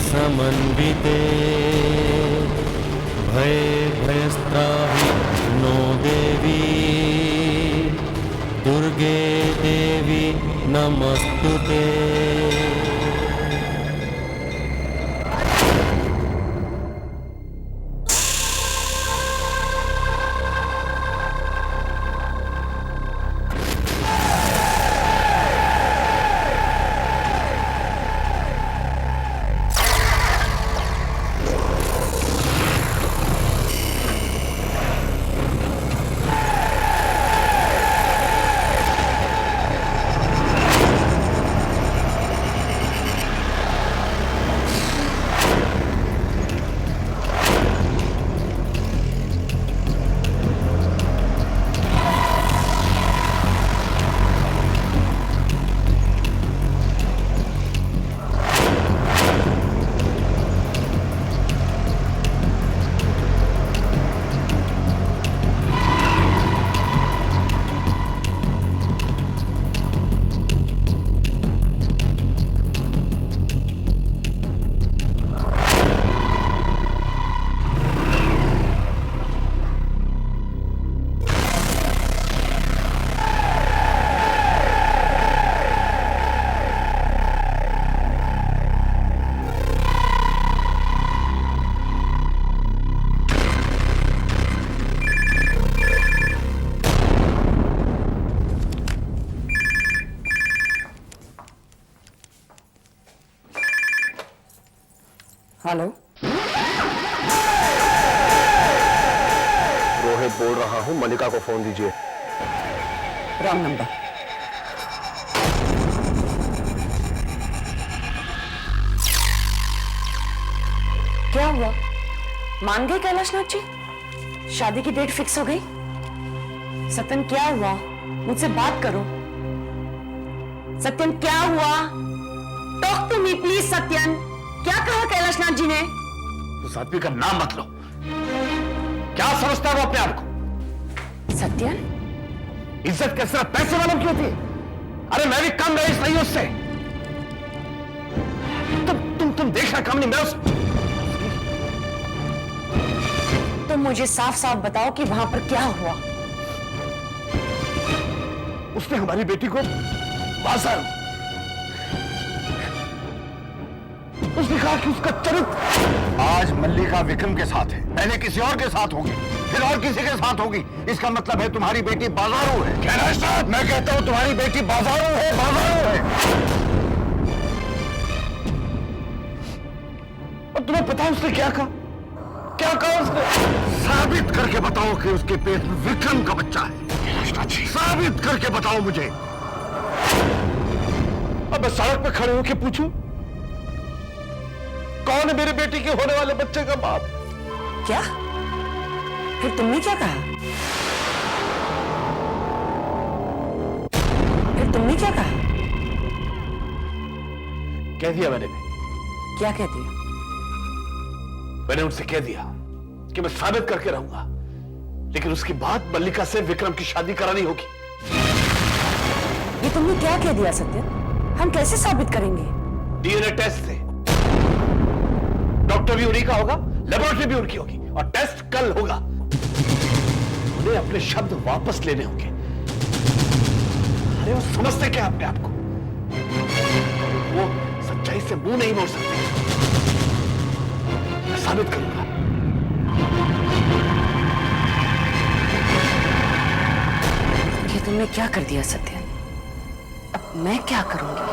[SPEAKER 4] समन्विते भय भयस्त्राहि नो देवी दुर्गे देवी नमस्तुते।
[SPEAKER 5] हेलो,
[SPEAKER 8] रोहित बोल रहा हूं, मल्लिका को फोन दीजिए।
[SPEAKER 5] Wrong number. क्या हुआ? मान गए कैलाशनाथ जी? शादी की डेट फिक्स हो गई? सत्यन क्या हुआ? मुझसे बात करो। सत्यन क्या हुआ? Talk to me please. Satyan, क्या कहा कैलाशनाथ जी ने?
[SPEAKER 8] उस आदमी का नाम मत लो। क्या समझता है वो अपने आप को?
[SPEAKER 5] सत्यन,
[SPEAKER 8] इज्जत क्या सिर्फ पैसे वालों की होती है? अरे मैं भी कम रईस नहीं हूं उससे। तुम देखना कम नहीं, मैं उस
[SPEAKER 5] तुम मुझे साफ साफ बताओ कि वहां पर क्या हुआ।
[SPEAKER 8] उसने हमारी बेटी को बाजार, उसने कहा कि उसका चरित्र आज मल्लिका विक्रम के साथ है, पहले किसी और के साथ होगी, फिर और किसी के साथ होगी। इसका मतलब है तुम्हारी बेटी बाजारू है। कैलाशनाथ, मैं कहता हूं तुम्हारी बेटी बाजारू है, बाजारू है। और तुम्हें पता है उसने क्या कहा? क्या कहा उसने? साबित करके बताओ कि उसके पेट में विक्रम का बच्चा है। कैलाशनाथ जी, साबित करके बताओ मुझे। अब मैं सड़क पे खड़े होकर पूछूं कौन है मेरी बेटी के होने वाले बच्चे का बाप?
[SPEAKER 5] क्या? फिर तुमने क्या कहा? फिर तुमने क्या कहा?
[SPEAKER 8] कह दिया मैंने भी।
[SPEAKER 5] क्या कह दिया?
[SPEAKER 8] मैंने उनसे कह दिया कि मैं साबित करके रहूंगा, लेकिन उसके बाद मल्लिका से विक्रम की शादी करानी होगी।
[SPEAKER 5] ये तुमने क्या कह दिया सत्य? हम कैसे साबित करेंगे?
[SPEAKER 8] डीएनए टेस्ट से। डॉक्टर भी उन्हीं का होगा, लेबोरेटरी भी उनकी होगी, और टेस्ट कल होगा। उन्हें अपने शब्द वापस लेने होंगे। अरे वो समझते क्या अपने आप को? वो सच्चाई से मुंह नहीं मोड़ सकते। मैं साबित करूंगा।
[SPEAKER 5] ये तुमने क्या कर दिया सत्य? अब मैं क्या करूंगी?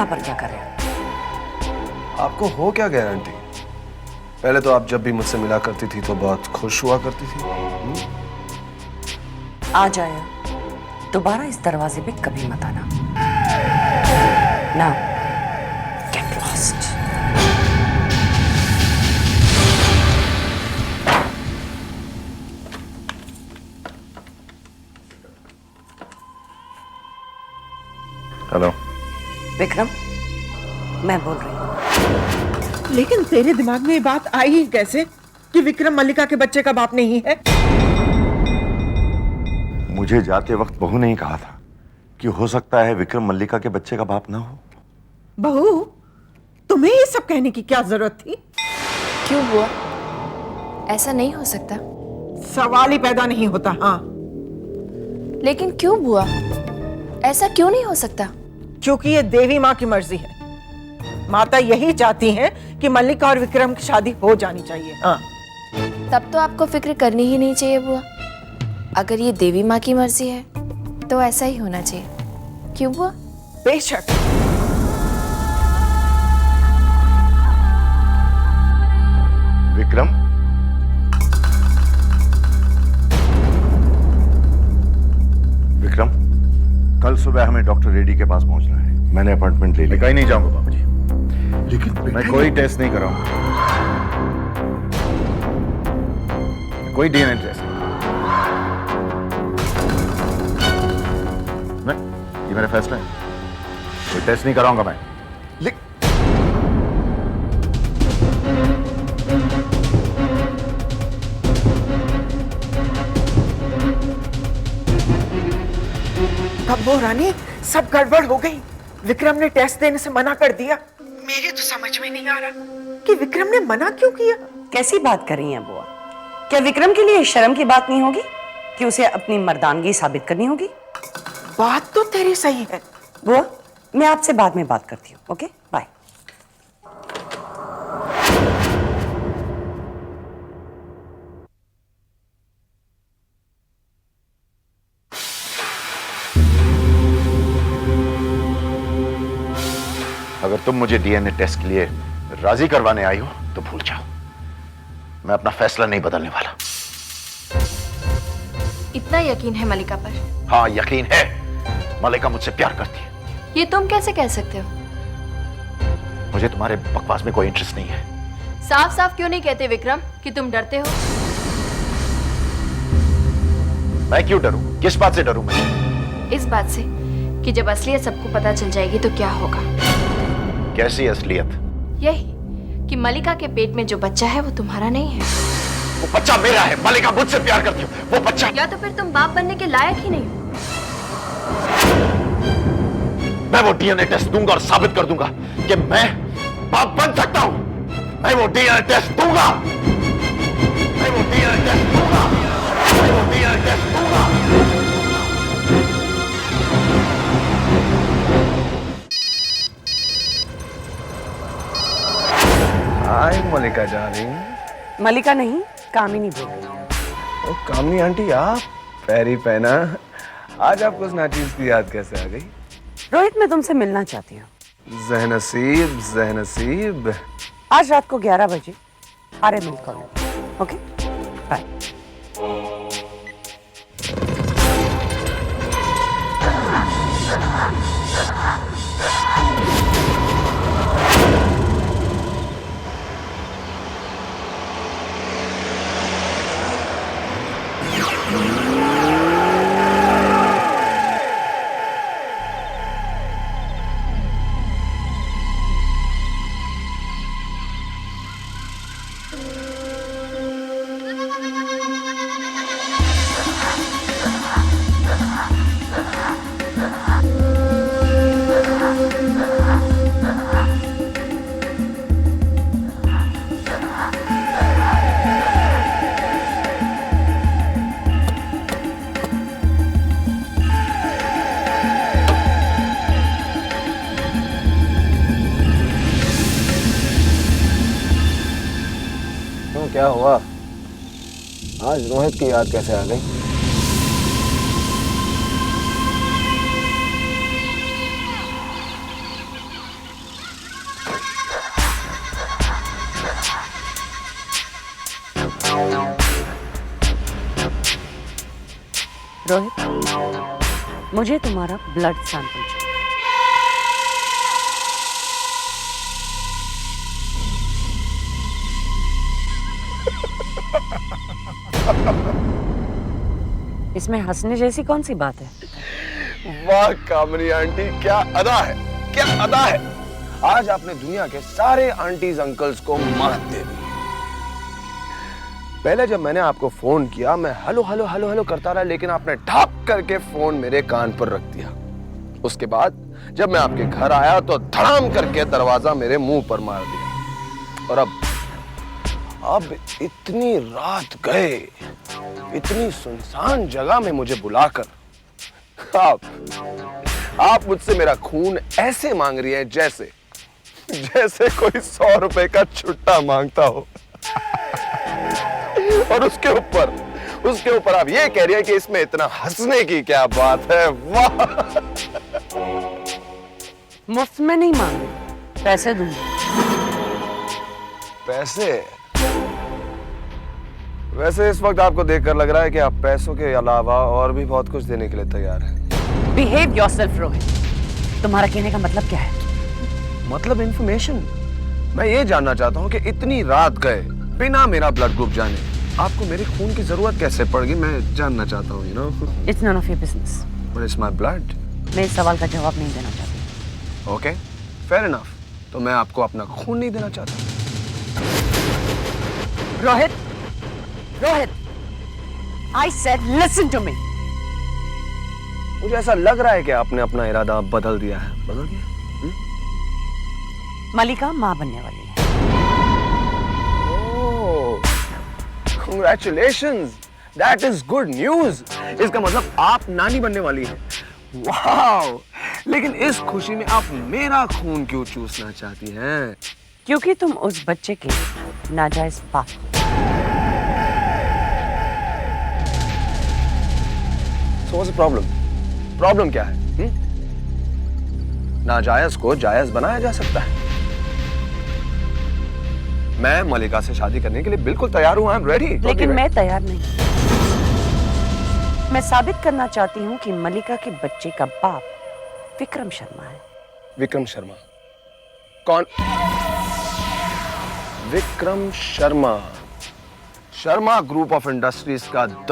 [SPEAKER 5] यहाँ पर क्या कर रहे हो?
[SPEAKER 11] आपको हो क्या गारंटी? पहले तो आप जब भी मुझसे मिला करती थी तो बहुत खुश हुआ करती थी।
[SPEAKER 5] आ जाए, दोबारा इस दरवाजे पे कभी मत आना। Now, get lost.
[SPEAKER 9] Hello
[SPEAKER 5] Vikram, मैं बोल रही हूँ।
[SPEAKER 10] लेकिन तेरे दिमाग में ये बात आई ही कैसे कि विक्रम मल्लिका के बच्चे का बाप नहीं है?
[SPEAKER 9] मुझे जाते वक्त बहू ने ही कहा था कि हो सकता है विक्रम मल्लिका के बच्चे का बाप ना हो।
[SPEAKER 10] बहू, तुम्हें ये सब कहने की क्या जरूरत थी?
[SPEAKER 3] क्यों बुआ? ऐसा नहीं हो सकता।
[SPEAKER 10] सवाल ही पैदा नहीं होता। हाँ,
[SPEAKER 3] लेकिन क्यों बुआ? ऐसा क्यों नहीं हो सकता?
[SPEAKER 10] क्योंकि ये देवी माँ की मर्जी है। माता यही चाहती हैं कि मल्लिका और विक्रम की शादी हो जानी चाहिए। हाँ,
[SPEAKER 3] तब तो आपको फिक्र करनी ही नहीं चाहिए बुआ। अगर ये देवी माँ की मर्जी है तो ऐसा ही होना चाहिए। क्यों बुआ?
[SPEAKER 10] बेशक।
[SPEAKER 9] विक्रम, विक्रम, कल सुबह हमें डॉक्टर रेड्डी के पास पहुंचना है। मैंने अपॉइंटमेंट ले ली।
[SPEAKER 12] कहीं नहीं जाऊंगा बाबूजी,
[SPEAKER 9] लेकिन
[SPEAKER 12] मैं कोई टेस्ट नहीं कराऊंगा, कोई डीएनए टेस्ट नहीं। ये मेरा फैसला है, कोई टेस्ट नहीं कराऊंगा मैं।
[SPEAKER 10] कब्बो रानी, सब गड़बड़ हो गई। विक्रम ने टेस्ट देने से मना कर दिया। मेरे तो समझ में नहीं आ रहा कि विक्रम ने मना क्यों किया।
[SPEAKER 5] कैसी बात कर रही हैं बुआ? क्या विक्रम के लिए शर्म की बात नहीं होगी कि उसे अपनी मर्दानगी साबित करनी होगी?
[SPEAKER 10] बात तो तेरी सही है
[SPEAKER 5] बुआ, मैं आपसे बाद में बात करती हूँ। Okay, bye.
[SPEAKER 12] अगर तुम मुझे डीएनए टेस्ट के लिए राजी करवाने आई हो तो भूल जाओ, मैं अपना फैसला नहीं बदलने वाला।
[SPEAKER 3] इतना यकीन है मल्लिका पर?
[SPEAKER 12] हाँ, यकीन है। मल्लिका मुझसे प्यार करती है।
[SPEAKER 3] ये तुम कैसे कह सकते हो?
[SPEAKER 12] मुझे तुम्हारे बकवास में कोई इंटरेस्ट नहीं है।
[SPEAKER 3] साफ साफ क्यों नहीं कहते विक्रम कि तुम डरते हो?
[SPEAKER 12] मैं क्यों डरूं? किस बात से डरूं मैं?
[SPEAKER 3] इस बात से कि जब असलियत सबको पता चल जाएगी तो क्या होगा।
[SPEAKER 12] कैसी असलियत?
[SPEAKER 3] यही कि मल्लिका के पेट में जो बच्चा है वो तुम्हारा नहीं है।
[SPEAKER 12] वो बच्चा मेरा है। मल्लिका मुझसे प्यार करती है, वो बच्चा।
[SPEAKER 3] या तो फिर तुम बाप बनने के लायक ही नहीं हो।
[SPEAKER 12] मैं वो डीएनए टेस्ट दूंगा और साबित कर दूंगा कि मैं बाप बन सकता हूं। मैं वो डीएनए टेस्ट दूंगा। मैं वो डीएनए टेस्ट दूंगा। मैं वो डीएनए टेस्ट दूंगा।
[SPEAKER 11] हाय मल्लिका डार्लिंग।
[SPEAKER 5] मल्लिका नहीं, कामिनी बोल रही है।
[SPEAKER 11] ओ कामिनी आंटी, आप पैरी पहना। आज आपको उस नाचीज की याद कैसे आ गई?
[SPEAKER 5] रोहित, मैं तुमसे मिलना चाहती हूँ।
[SPEAKER 11] ज़हनसीब, ज़हनसीब।
[SPEAKER 5] आज रात को 11 बजे आर्य मिल कॉलेज। Okay, bye.
[SPEAKER 11] क्या हुआ? आज रोहित की याद कैसे आ गई?
[SPEAKER 5] रोहित, मुझे तुम्हारा ब्लड सैंपल चाहिए। इसमें हंसने जैसी कौन सी बात है?
[SPEAKER 11] वाह कामनी आंटी, क्या अदा है, क्या अदा है। आज आपने दुनिया के सारे आंटीज अंकल्स को मात दे दी। पहले जब मैंने आपको फोन किया मैं हेलो हेलो हेलो हेलो करता रहा, लेकिन आपने ढाप करके फोन मेरे कान पर रख दिया। उसके बाद जब मैं आपके घर आया तो धड़ाम करके दरवाजा मेरे मुंह पर मार दिया। और अब इतनी रात गए, इतनी सुनसान जगह में मुझे बुलाकर आप मुझसे मेरा खून ऐसे मांग रही है जैसे कोई 100 रुपए का छुट्टा मांगता हो। और उसके ऊपर आप ये कह रही है कि इसमें इतना हंसने की क्या बात है। वाह,
[SPEAKER 5] मुफ्त में नहीं मांगे, पैसे दूंगी।
[SPEAKER 11] पैसे? वैसे इस वक्त आपको देखकर लग रहा है कि आप पैसों के अलावा और भी बहुत कुछ देने के लिए तैयार हैं।
[SPEAKER 5] Behave yourself Rohit. तुम्हारा कहने का मतलब क्या है?
[SPEAKER 11] मतलब इंफॉर्मेशन। मैं ये जानना चाहता हूँ कि इतनी रात गए बिना मेरा ब्लड ग्रुप जाने आपको मेरे खून की जरूरत कैसे पड़ गई, मैं जानना चाहता हूँ। You know,
[SPEAKER 5] it's none of your business.
[SPEAKER 11] But it's my blood.
[SPEAKER 5] मैं इस सवाल का जवाब नहीं देना चाहती।
[SPEAKER 11] Okay, fair enough. तो मैं आपको अपना खून नहीं देना चाहता।
[SPEAKER 5] Rohit, I said listen to me.
[SPEAKER 11] मुझे ऐसा लग रहा है कि आपने अपना इरादा बदल दिया है। बदल दिया?
[SPEAKER 5] मलिका माँ बनने वाली है।
[SPEAKER 11] Congratulations, that is good news. इसका मतलब आप नानी बनने वाली हैं। वाह! लेकिन इस खुशी में आप मेरा खून क्यों चूसना चाहती हैं?
[SPEAKER 5] क्योंकि तुम उस बच्चे के नाजायज बाप हो।
[SPEAKER 11] So what's the problem? Problem क्या है? नाजायज को जायज बनाया जा सकता है। मैं मलिका से शादी करने के लिए बिल्कुल तैयार हूं। I am ready.
[SPEAKER 5] लेकिन मैं तैयार नहीं। मैं साबित करना चाहती हूँ कि मलिका के बच्चे का बाप विक्रम शर्मा है।
[SPEAKER 11] विक्रम शर्मा? कौन? Vikram Sharma, Sharma group of industries का द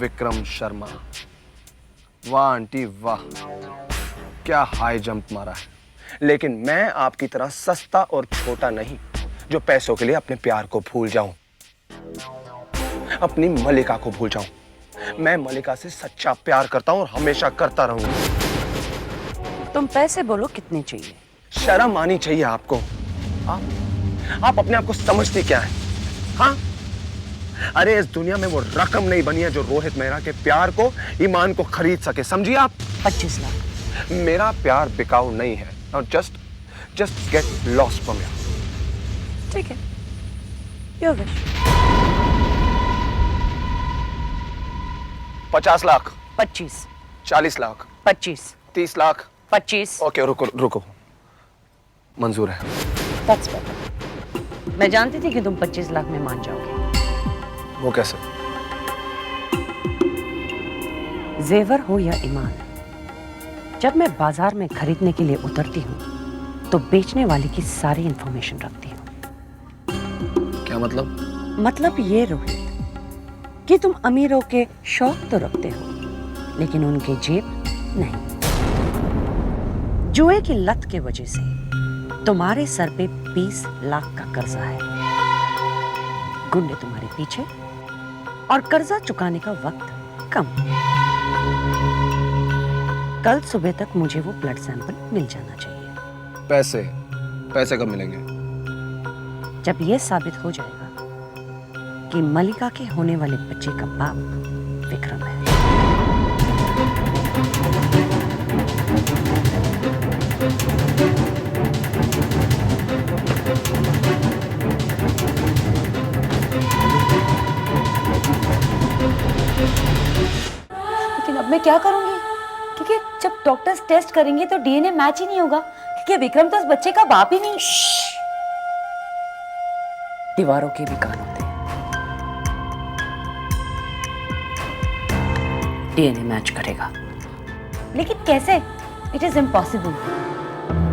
[SPEAKER 11] विक्रम शर्मा। वाह आंटी वाह, क्या हाई जंप मारा है। लेकिन मैं आपकी तरह सस्ता और छोटा नहीं जो पैसों के लिए अपने प्यार को भूल जाऊं, अपनी मलिका को भूल जाऊं। मैं मलिका से सच्चा प्यार करता हूं और हमेशा करता रहूंगा।
[SPEAKER 5] तुम पैसे बोलो कितने चाहिए?
[SPEAKER 11] शर्म आनी चाहिए आपको। आप अपने आप को समझते क्या है? हाँ, अरे इस दुनिया में वो रकम नहीं बनी है जो रोहित मेहरा के प्यार को, ईमान को खरीद सके। समझिए आप?
[SPEAKER 5] 25 लाख।
[SPEAKER 11] मेरा प्यार बिकाऊ नहीं है। Now just get lost from here.
[SPEAKER 5] ठीक है, your wish.
[SPEAKER 11] 50 lakh.
[SPEAKER 5] 25।
[SPEAKER 11] 40 lakh.
[SPEAKER 5] 25।
[SPEAKER 11] 30 lakh.
[SPEAKER 5] 25।
[SPEAKER 11] Okay, रुको, मंजूर है।
[SPEAKER 5] That's better. मैं जानती थी कि तुम 25 लाख में मान जाओगे।
[SPEAKER 11] वो कैसे?
[SPEAKER 5] जेवर हो या ईमान, जब मैं बाजार में खरीदने के लिए उतरती हूँ तो बेचने वाले की सारी इंफॉर्मेशन रखती हूँ।
[SPEAKER 11] क्या मतलब?
[SPEAKER 5] मतलब ये रोहित कि तुम अमीरों के शौक तो रखते हो लेकिन उनके जेब नहीं। जुए की लत के वजह से तुम्हारे सर पे 20 लाख का कर्जा है। गुंडे तुम्हारे पीछे और कर्जा चुकाने का वक्त कम। कल सुबह तक मुझे वो ब्लड सैंपल मिल जाना चाहिए।
[SPEAKER 11] पैसे कब मिलेंगे?
[SPEAKER 5] जब यह साबित हो जाएगा कि मलिका के होने वाले बच्चे का बाप विक्रम है।
[SPEAKER 13] लेकिन अब मैं क्या करूंगी? क्योंकि जब डॉक्टर्स टेस्ट करेंगे तो डीएनए मैच ही नहीं होगा, क्योंकि विक्रम तो उस बच्चे का बाप ही नहीं।
[SPEAKER 5] दीवारों के भी कान होते हैं। डीएनए मैच करेगा। लेकिन कैसे? It is impossible.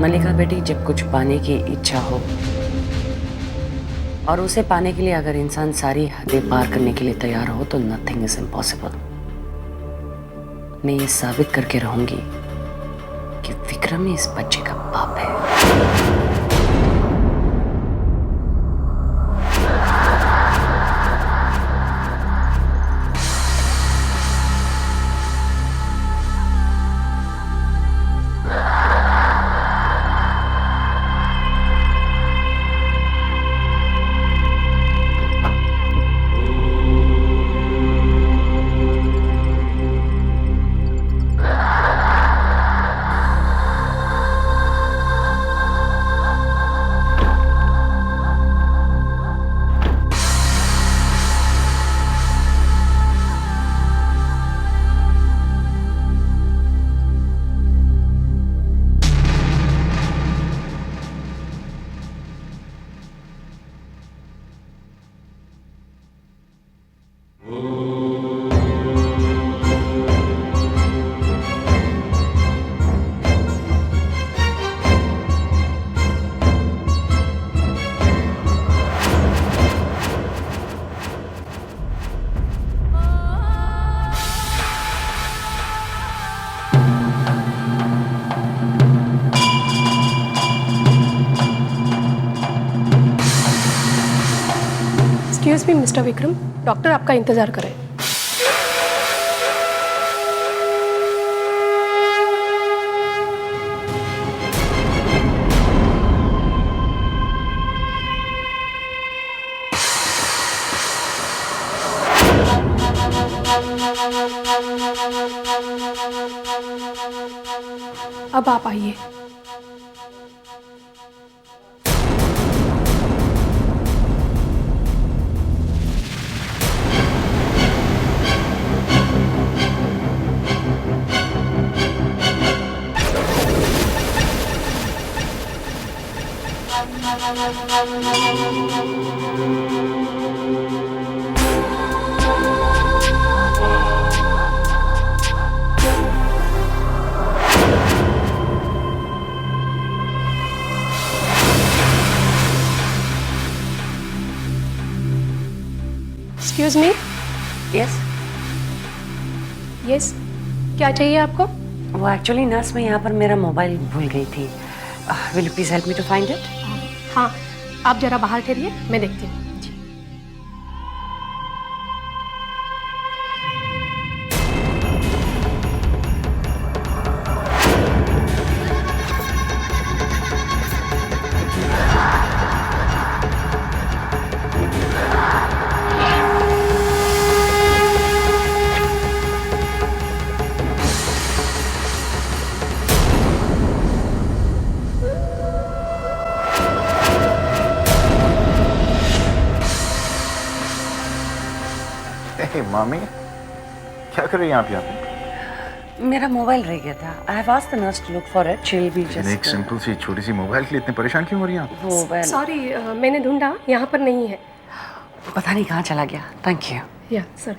[SPEAKER 5] मलिका बेटी, जब कुछ पाने की इच्छा हो और उसे पाने के लिए अगर इंसान सारी हदें पार करने के लिए तैयार हो तो नथिंग इज इम्पॉसिबल। मैं ये साबित करके रहूंगी कि विक्रम ही इस बच्चे का बाप है।
[SPEAKER 14] Excuse me mister Vikram, doctor आपका इंतजार करें। अब आप आइए। Excuse me.
[SPEAKER 5] यस
[SPEAKER 14] यस, क्या चाहिए आपको?
[SPEAKER 5] वो एक्चुअली नर्स, मैं यहाँ पर मेरा मोबाइल भूल गई थी। Will you please help me to find it?
[SPEAKER 14] हाँ, आप जरा बाहर ठहरिए, मैं देखती हूँ।
[SPEAKER 12] Hey, मामी, क्या कर रही हैं आप यहाँ पे?
[SPEAKER 5] मेरा मोबाइल रह गया था। I have asked the nurse to look for it. She will be just.
[SPEAKER 12] एक सिंपल सी छोटी सी मोबाइल के लिए इतने परेशान क्यों हो रही हैं आप?
[SPEAKER 5] मोबाइल,
[SPEAKER 14] सॉरी, मैंने ढूंढा, यहाँ पर नहीं है।
[SPEAKER 5] पता नहीं कहाँ चला गया। Thank you.
[SPEAKER 14] Yeah sir.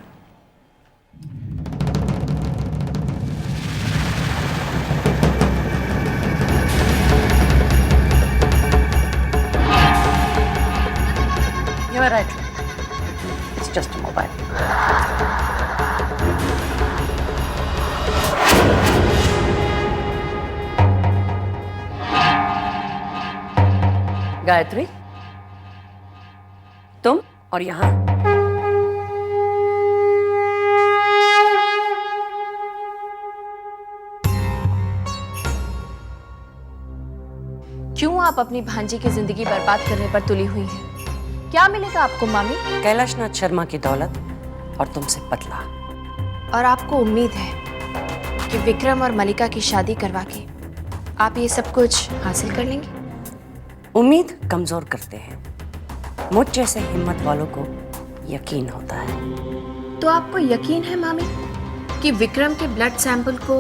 [SPEAKER 5] You are right. It's just a mobile. Gayatri, तुम और यहाँ
[SPEAKER 3] क्यों आप अपनी भांजी की जिंदगी बर्बाद करने पर तुली हुई हैं? क्या मिलेगा आपको मामी?
[SPEAKER 5] कैलाशनाथ शर्मा की दौलत और तुमसे बदला।
[SPEAKER 3] और आपको उम्मीद है कि विक्रम और मलिका की शादी करवा के आप ये सब कुछ हासिल कर लेंगे?
[SPEAKER 5] उम्मीद कमजोर करते हैं, मुझ जैसे हिम्मत वालों को यकीन होता है।
[SPEAKER 3] तो आपको यकीन है मामी कि विक्रम के ब्लड सैंपल को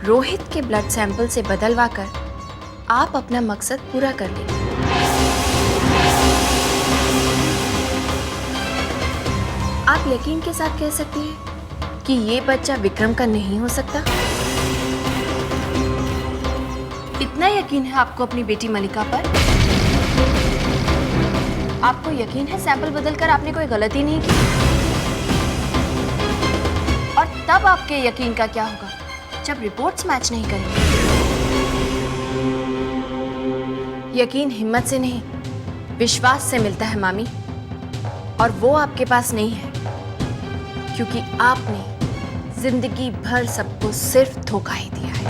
[SPEAKER 3] रोहित के ब्लड सैंपल से बदलवा कर आप अपना मकसद पूरा कर लेंगे? आप यकीन के साथ कह सकती हैं कि ये बच्चा विक्रम का नहीं हो सकता? इतना यकीन है आपको अपनी बेटी मलिका पर? आपको यकीन है सैंपल बदलकर आपने कोई गलती नहीं की? और तब आपके यकीन का क्या होगा जब रिपोर्ट्स मैच नहीं करेंगे? यकीन हिम्मत से नहीं, विश्वास से मिलता है मामी, और वो आपके पास नहीं है क्योंकि आपने जिंदगी भर सबको सिर्फ धोखा ही दिया है।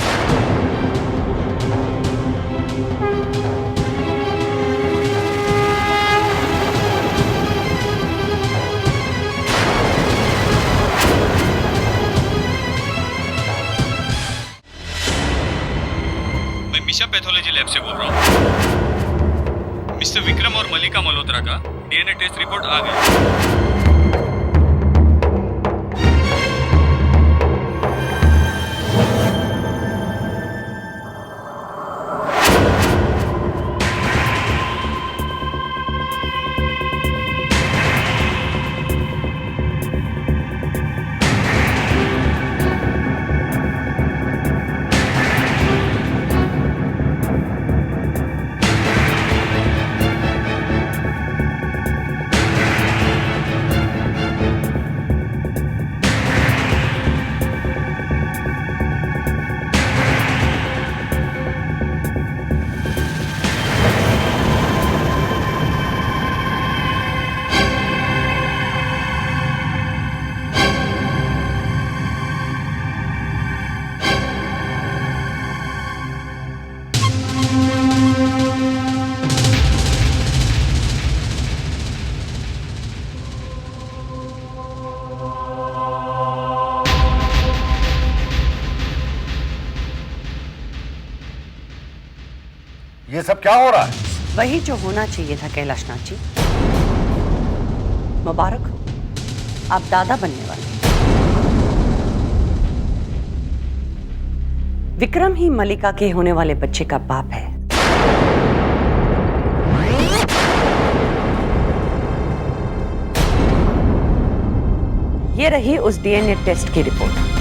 [SPEAKER 15] मैं मिशा पैथोलॉजी लैब से बोल रहा हूँ। मिस्टर विक्रम और मलिका मल्होत्रा का डीएनए टेस्ट रिपोर्ट आ गया।
[SPEAKER 9] ये सब क्या हो रहा है?
[SPEAKER 5] वही जो होना चाहिए था कैलाशनाथ जी। मुबारक हो, आप दादा बनने वाले। विक्रम ही मलिका के होने वाले बच्चे का बाप है। ये रही उस डीएनए टेस्ट की रिपोर्ट।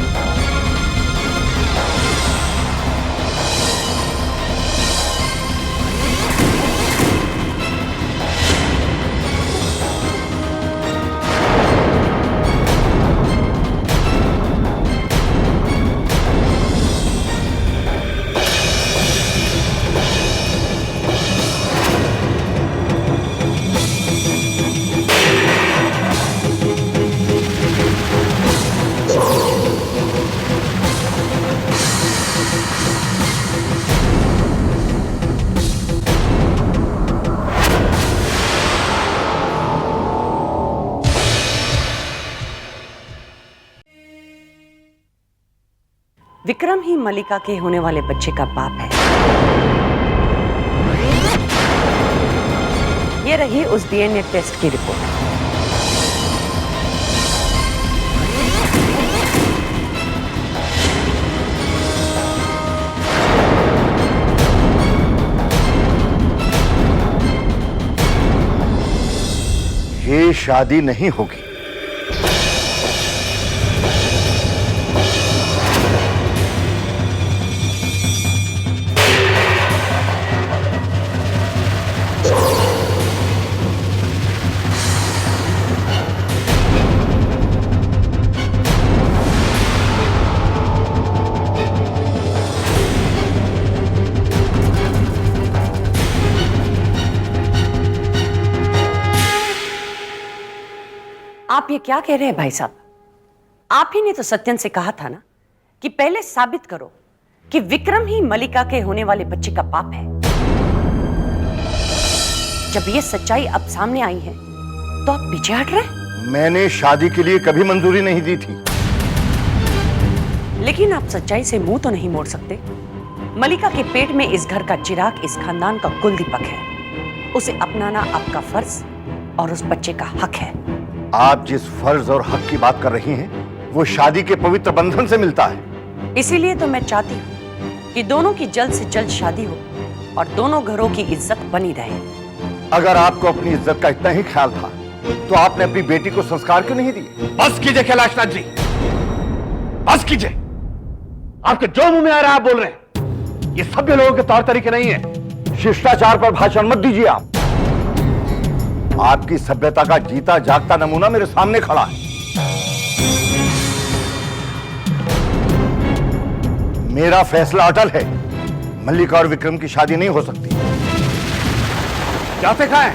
[SPEAKER 5] विक्रम ही मलिका के होने वाले बच्चे का बाप है। ये रही उस डीएनए टेस्ट की रिपोर्ट।
[SPEAKER 9] ये शादी नहीं होगी।
[SPEAKER 5] आप ये क्या कह रहे हैं भाई साहब? आप ही ने तो सत्यन से कहा था ना कि पहले साबित करो कि विक्रम ही मलिका के होने वाले बच्चे का बाप है। जब ये सच्चाई अब सामने आई है तो आप पीछे हट रहे?
[SPEAKER 9] मैंने शादी के लिए कभी मंजूरी नहीं दी थी।
[SPEAKER 5] लेकिन आप सच्चाई से मुंह तो नहीं मोड़ सकते। मलिका के पेट में इस घर का चिराग इस खानदान का कुल दीपक है। उसे अपनाना आपका फर्ज और उस बच्चे का हक है।
[SPEAKER 9] आप जिस फर्ज और हक की बात कर रही हैं, वो शादी के पवित्र बंधन से मिलता है।
[SPEAKER 5] इसीलिए तो मैं चाहती हूँ कि दोनों की जल्द से जल्द शादी हो और दोनों घरों की इज्जत बनी रहे।
[SPEAKER 9] अगर आपको अपनी इज्जत का इतना ही ख्याल था, तो आपने अपनी बेटी को संस्कार क्यों नहीं दिए?
[SPEAKER 8] बस कीजिए कैलाशनाथ जी।
[SPEAKER 2] बस कीजिए। आपके जो मुंह में आ रहा है आप बोल रहे हैं। ये सभ्य लोगों के तौर तरीके नहीं है।
[SPEAKER 9] शिष्टाचार पर भाषण मत दीजिए आप। आपकी सभ्यता का जीता जागता नमूना मेरे सामने खड़ा है। मेरा फैसला अटल है। मल्लिका और विक्रम की शादी नहीं हो सकती।
[SPEAKER 2] क्या देखा है?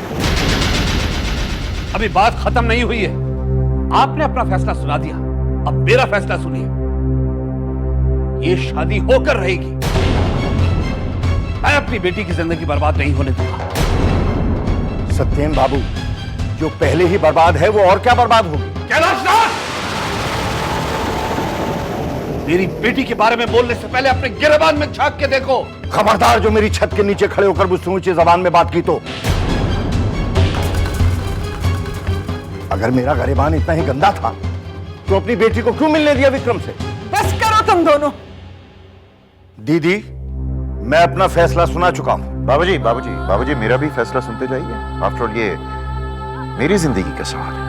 [SPEAKER 2] अभी बात खत्म नहीं हुई है। आपने अपना फैसला सुना दिया, अब मेरा फैसला सुनिए। ये शादी होकर रहेगी। मैं अपनी बेटी की जिंदगी बर्बाद नहीं होने दूंगा।
[SPEAKER 9] सत्येन बाबू, जो पहले ही बर्बाद है वो और क्या बर्बाद होगी?
[SPEAKER 2] कैलाश नाथ! मेरी बेटी के बारे में बोलने से पहले अपने गिरेबान में झांक के देखो।
[SPEAKER 9] खबरदार जो मेरी छत के नीचे खड़े होकर मुझसे ऊंची जबान में बात की तो। अगर मेरा गिरेबान इतना ही गंदा था तो अपनी बेटी को क्यों मिलने दिया विक्रम से?
[SPEAKER 10] बस करो तुम दोनों।
[SPEAKER 9] दीदी, मैं अपना फैसला सुना चुका हूं।
[SPEAKER 12] बाबूजी बाबूजी बाबूजी, मेरा भी फैसला सुनते जाइए। आफ्टर ऑल ये मेरी जिंदगी का सवाल है।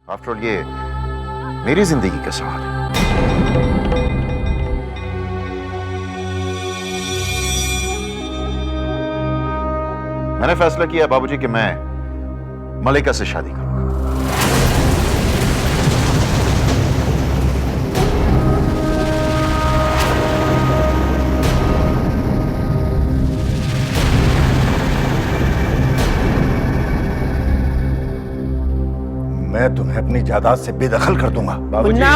[SPEAKER 12] आफ्टर ऑल ये मेरी जिंदगी का सवाल है। मैंने फैसला किया बाबूजी कि मैं मलिका से शादी करूंगा।
[SPEAKER 9] मैं तुम्हें अपनी जायदाद से बेदखल कर दूंगा।
[SPEAKER 10] मुन्ना,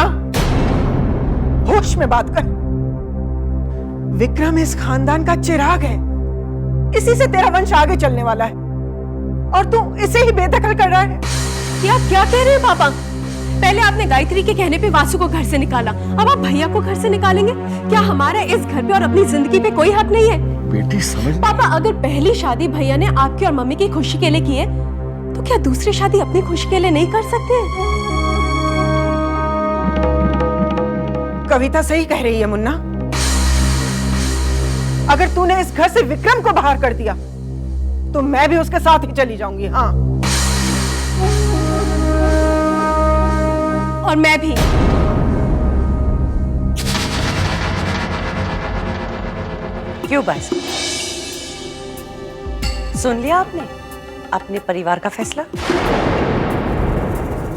[SPEAKER 10] होश में बात कर। विक्रम इस खानदान का चिराग है। इसी से तेरा वंश आगे चलने वाला है और तू इसे ही बेदखल कर रहा है।
[SPEAKER 14] ये आप क्या कह रहे हैं पापा? पहले आपने गायत्री के कहने पे वासु को घर से निकाला, अब आप भैया को घर से निकालेंगे? क्या हमारा इस घर पे और अपनी जिंदगी पे कोई हक नहीं है?
[SPEAKER 9] बेटी समझ।
[SPEAKER 14] पापा, अगर पहली शादी भैया ने आपकी और मम्मी की खुशी के लिए की है, तो क्या दूसरी शादी अपनी खुशी के लिए नहीं कर सकते?
[SPEAKER 10] कविता सही कह रही है मुन्ना। अगर तूने इस घर से विक्रम को बाहर कर दिया तो मैं भी उसके साथ ही चली जाऊंगी। हाँ,
[SPEAKER 14] और मैं भी।
[SPEAKER 5] क्यों बस? सुन लिया आपने अपने परिवार का फैसला?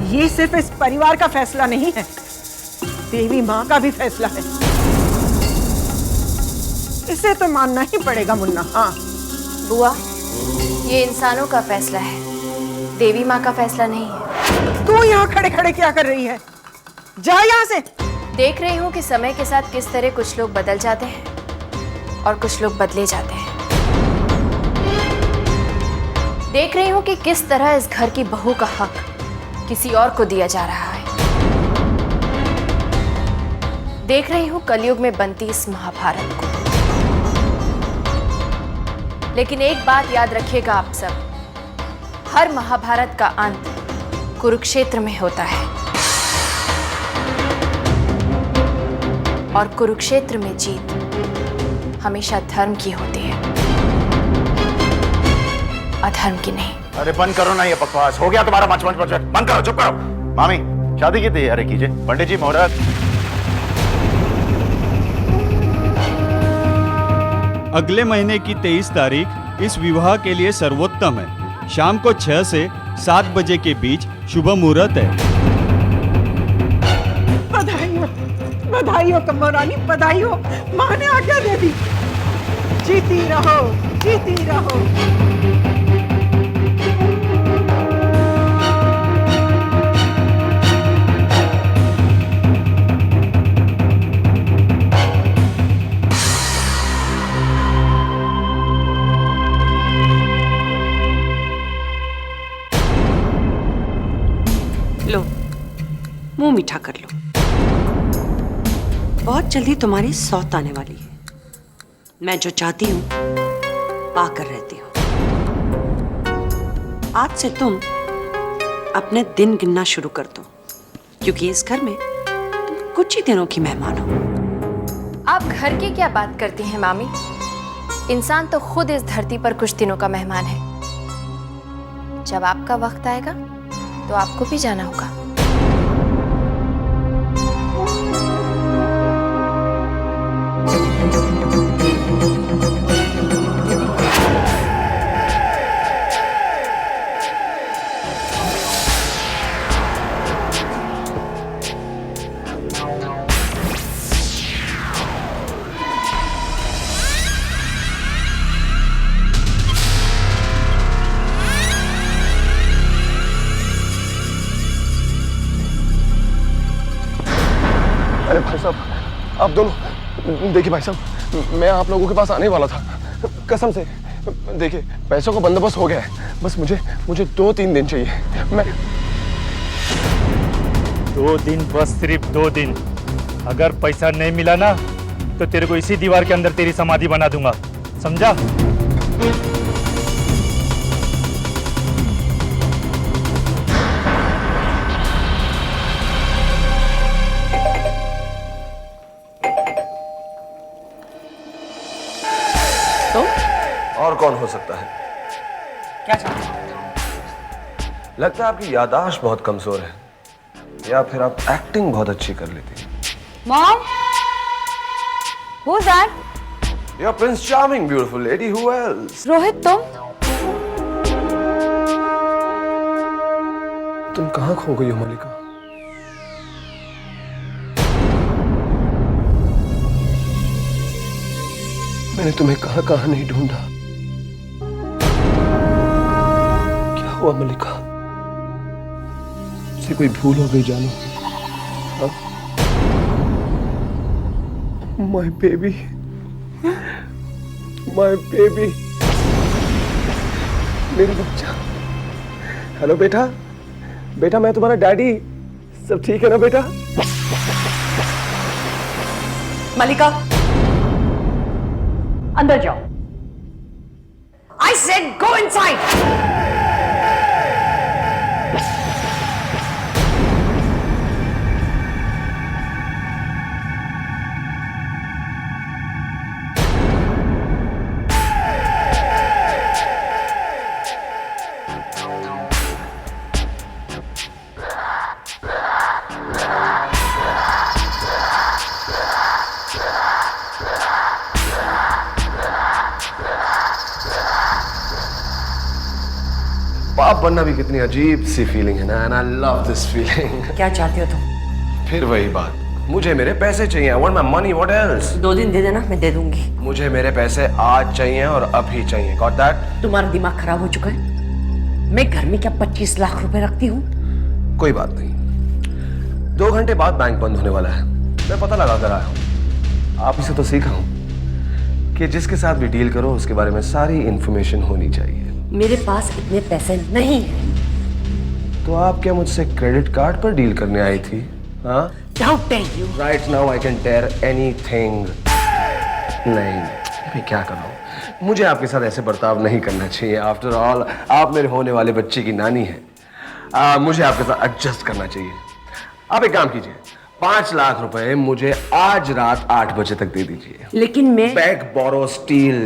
[SPEAKER 10] ये सिर्फ इस परिवार का फैसला नहीं है, देवी माँ का भी फैसला है। इसे तो मानना ही पड़ेगा मुन्ना। हाँ
[SPEAKER 3] बुआ, ये इंसानों का फैसला है, देवी माँ का फैसला नहीं है।
[SPEAKER 10] तू यहाँ खड़े खड़े क्या कर रही है? जा यहाँ से।
[SPEAKER 3] देख रही हूँ कि समय के साथ किस तरह कुछ लोग बदल जाते हैं और कुछ लोग बदले जाते हैं। देख रही हूँ कि किस तरह इस घर की बहू का हक किसी और को दिया जा रहा है। देख रही हूँ कलयुग में बनती इस महाभारत को। लेकिन एक बात याद रखिएगा आप सब, हर महाभारत का अंत कुरुक्षेत्र में होता है और कुरुक्षेत्र में जीत हमेशा धर्म की होती है, अधर्म की नहीं।
[SPEAKER 12] अरे बंद करो ना ये बकवास। हो गया तुम्हारा बचपन बंद करो, चुप करो। मामी, शादी की तैयारी कीजिए। पंडित जी, मुहूर्त।
[SPEAKER 15] अगले महीने की 23 तारीख इस विवाह के लिए सर्वोत्तम है। शाम को 6 से 7 बजे के बीच शुभ मुहूर्त है।
[SPEAKER 10] बधाई हो, बधाई हो कम्मो रानी, बधाई हो। माँ ने आज्ञा दे दी। जीती रहो, जीती रहो।
[SPEAKER 5] लो, मुंह मीठा कर लो। बहुत जल्दी तुम्हारी सौत आने वाली है। मैं जो चाहती हूं पाकर रहती हूं। आज से तुम अपने दिन गिनना शुरू कर दो, क्योंकि इस घर में तुम कुछ ही दिनों की मेहमान हो।
[SPEAKER 3] आप घर की क्या बात करती हैं मामी? इंसान तो खुद इस धरती पर कुछ दिनों का मेहमान है। जब आपका वक्त आएगा तो आपको भी जाना होगा।
[SPEAKER 11] अरे भाई साहब, आप दोनों देखिए भाई साहब, मैं आप लोगों के पास आने वाला था कसम से। देखिए पैसों का बंदोबस्त हो गया है, बस मुझे 2-3 दिन चाहिए। मैं
[SPEAKER 16] 2 दिन, बस सिर्फ 2 दिन। अगर पैसा नहीं मिला ना तो तेरे को इसी दीवार के अंदर तेरी समाधि बना दूंगा, समझा?
[SPEAKER 11] और कौन हो सकता है?
[SPEAKER 6] क्या चाहते हैं?
[SPEAKER 11] लगता है आपकी याददाश्त बहुत कमजोर है, या फिर आप एक्टिंग बहुत अच्छी कर लेती हैं।
[SPEAKER 13] Mom, who's that?
[SPEAKER 11] You're Prince Charming, beautiful lady. Who else?
[SPEAKER 13] Rohit,
[SPEAKER 11] तुम कहाँ खो गई हो मलिका? मैंने तुम्हें कहाँ नहीं ढूंढा। क्या हुआ मलिका? से कोई भूल हो गई जानो? माय बेबी, मेरी बच्चा। हेलो बेटा, मैं तुम्हारा डैडी। सब ठीक है ना बेटा?
[SPEAKER 6] मलिका, अंदर जाओ। I said go inside.
[SPEAKER 11] बाप बनना भी कितनी अजीब सी फीलिंग है ना, and I love this feeling.
[SPEAKER 6] क्या चाहती हो तुम?
[SPEAKER 11] फिर वही बात, मुझे मेरे पैसे चाहिए। I want my money, what else?
[SPEAKER 6] 2 दिन दे देना, मैं दे दूंगी।
[SPEAKER 11] मुझे मेरे पैसे आज चाहिए और अभी चाहिए। Got that?
[SPEAKER 6] तुम्हारा दिमाग खराब हो चुका है। मैं घर में क्या 25 लाख रुपए रखती हूँ?
[SPEAKER 11] कोई बात नहीं, 2 घंटे बाद बैंक बंद होने वाला है। मैं पता लगा कर आया हूँ। आप इसे तो सीखा हूँ कि जिसके साथ भी डील करो उसके बारे में सारी इंफॉर्मेशन होनी चाहिए।
[SPEAKER 6] मेरे पास इतने पैसे नहीं हैं।
[SPEAKER 11] तो आप क्या मुझसे क्रेडिट कार्ड पर डील करने आई थी? हाँ?
[SPEAKER 6] How dare you?
[SPEAKER 11] Right now I can tear anything. नहीं, मैं क्या कर रहा हूँ? मुझे आपके साथ ऐसे बर्ताव नहीं करना चाहिए। आफ्टर ऑल आप मेरे होने वाले बच्चे की नानी हैं। मुझे आपके साथ एडजस्ट करना चाहिए। आप एक काम कीजिए, 5 लाख रुपए मुझे आज रात 8 बजे तक दे दीजिए।
[SPEAKER 6] लेकिन मैं
[SPEAKER 11] बैग बोरो स्टील,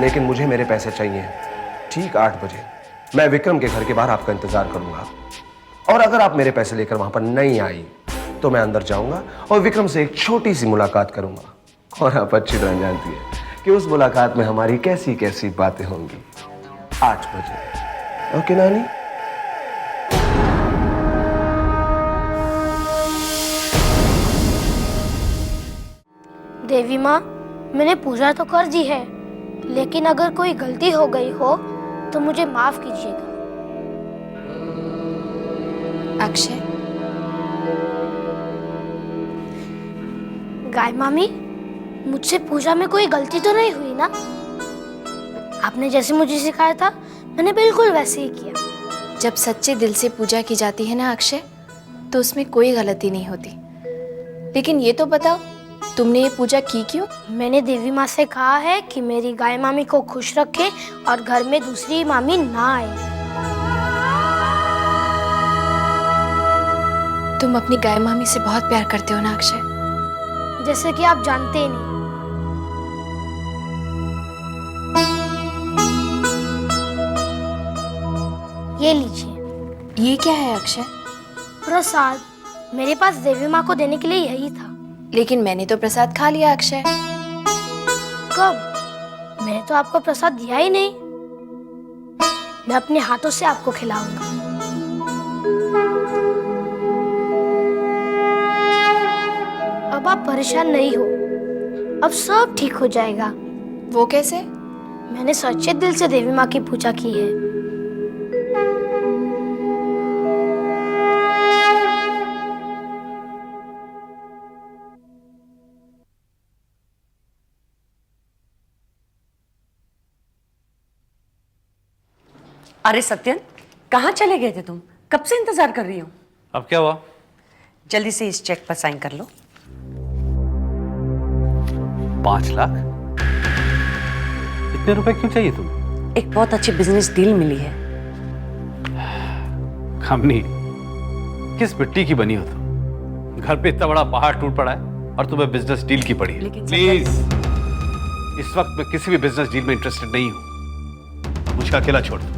[SPEAKER 11] लेकिन मुझे मेरे पैसे चाहिए ठीक 8 बजे। मैं विक्रम के घर के बाहर आपका इंतजार करूंगा, और अगर आप मेरे पैसे लेकर वहां पर नहीं आई तो मैं अंदर जाऊंगा और विक्रम से एक छोटी सी मुलाकात करूंगा। और आप अच्छी तरह जानती है कि उस मुलाकात में हमारी कैसी कैसी बातें होंगी। 8 बजे, ओके नानी?
[SPEAKER 17] देवी माँ, मैंने पूजा तो कर दी है, लेकिन अगर कोई गलती हो गई हो तो मुझे माफ कीजिएगा।
[SPEAKER 3] अक्षय,
[SPEAKER 17] गाय मामी, मुझसे पूजा में कोई गलती तो नहीं हुई ना? आपने जैसे मुझे सिखाया था मैंने बिल्कुल वैसे ही किया।
[SPEAKER 3] जब सच्चे दिल से पूजा की जाती है ना अक्षय, तो उसमें कोई गलती नहीं होती। लेकिन ये तो बताओ, तुमने ये पूजा की क्यों?
[SPEAKER 17] मैंने देवी माँ से कहा है कि मेरी गाय मामी को खुश रखे और घर में दूसरी मामी ना आए।
[SPEAKER 3] तुम अपनी गाय मामी से बहुत प्यार करते हो ना अक्षय?
[SPEAKER 17] जैसे कि आप जानते ही नहीं। ये लीजिए।
[SPEAKER 3] ये क्या है अक्षय?
[SPEAKER 17] प्रसाद। मेरे पास देवी माँ को देने के लिए यही था।
[SPEAKER 3] लेकिन मैंने तो प्रसाद खा लिया अक्षय।
[SPEAKER 17] कब? मैंने तो आपको प्रसाद दिया ही नहीं। मैं अपने हाथों से आपको खिलाऊंगा। अब आप परेशान नहीं हो, अब सब ठीक हो जाएगा।
[SPEAKER 3] वो कैसे?
[SPEAKER 17] मैंने सच्चे दिल से देवी माँ की पूजा की है।
[SPEAKER 5] अरे सत्यन, कहाँ चले गए थे तुम? कब से इंतजार कर रही हो।
[SPEAKER 2] अब क्या हुआ?
[SPEAKER 5] जल्दी से इस चेक पर साइन कर लो।
[SPEAKER 2] 5 लाख? इतने रुपए क्यों चाहिए तुम्हें?
[SPEAKER 5] एक बहुत अच्छी बिजनेस डील मिली है।
[SPEAKER 2] खामनी, किस मिट्टी की बनी हो तुम? घर पे इतना बड़ा पहाड़ टूट पड़ा है और तुम्हें बिजनेस डील की पड़ी है। प्लीज, इस वक्त मैं किसी भी बिजनेस डील में इंटरेस्टेड नहीं हूं। मुझे अकेला छोड़ दो।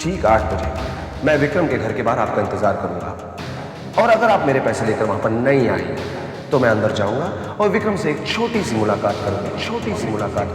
[SPEAKER 18] ठीक 8 बजे मैं विक्रम के घर के बाहर आपका इंतजार करूंगा, और अगर आप मेरे पैसे लेकर वहां पर नहीं आई तो मैं अंदर जाऊंगा और विक्रम से एक छोटी सी मुलाकात करूंगा। छोटी सी मुलाकात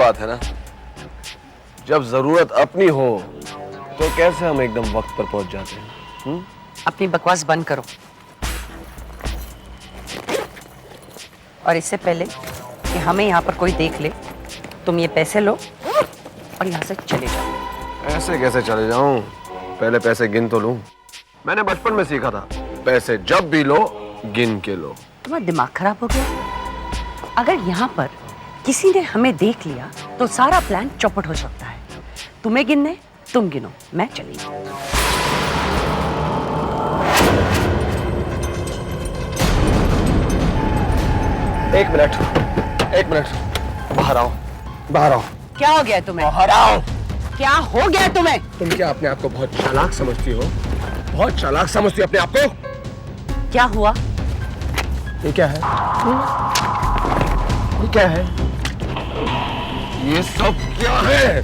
[SPEAKER 11] बात है ना, जब जरूरत अपनी हो तो कैसे हम एकदम वक्त पर पहुंच जाते हैं।
[SPEAKER 5] अपनी बकवास बंद करो। और इससे पहले कि हमें यहाँ पर कोई देख ले, तुम ये पैसे लो और यहाँ से चले जाओ।
[SPEAKER 11] ऐसे कैसे चले जाऊं? पहले पैसे गिन तो लूं। मैंने बचपन में सीखा था, पैसे जब भी लो गिन के लो।
[SPEAKER 5] तुम्हारा दिमाग खराब हो गया? अगर यहाँ पर किसी ने हमें देख लिया तो सारा प्लान चौपट हो सकता है। तुम्हें गिनने, तुम गिनो, मैं चली जाऊं।
[SPEAKER 11] एक मिनट, बाहर आओ, बाहर आओ।
[SPEAKER 5] क्या हो गया तुम्हें?
[SPEAKER 11] बाहर आओ।
[SPEAKER 5] क्या हो गया तुम्हें?
[SPEAKER 11] तुम क्या अपने आप को बहुत चालाक समझती हो? बहुत चालाक समझती हो अपने आप को?
[SPEAKER 5] क्या हुआ?
[SPEAKER 11] ये क्या है? ये क्या है? ये सब क्या है?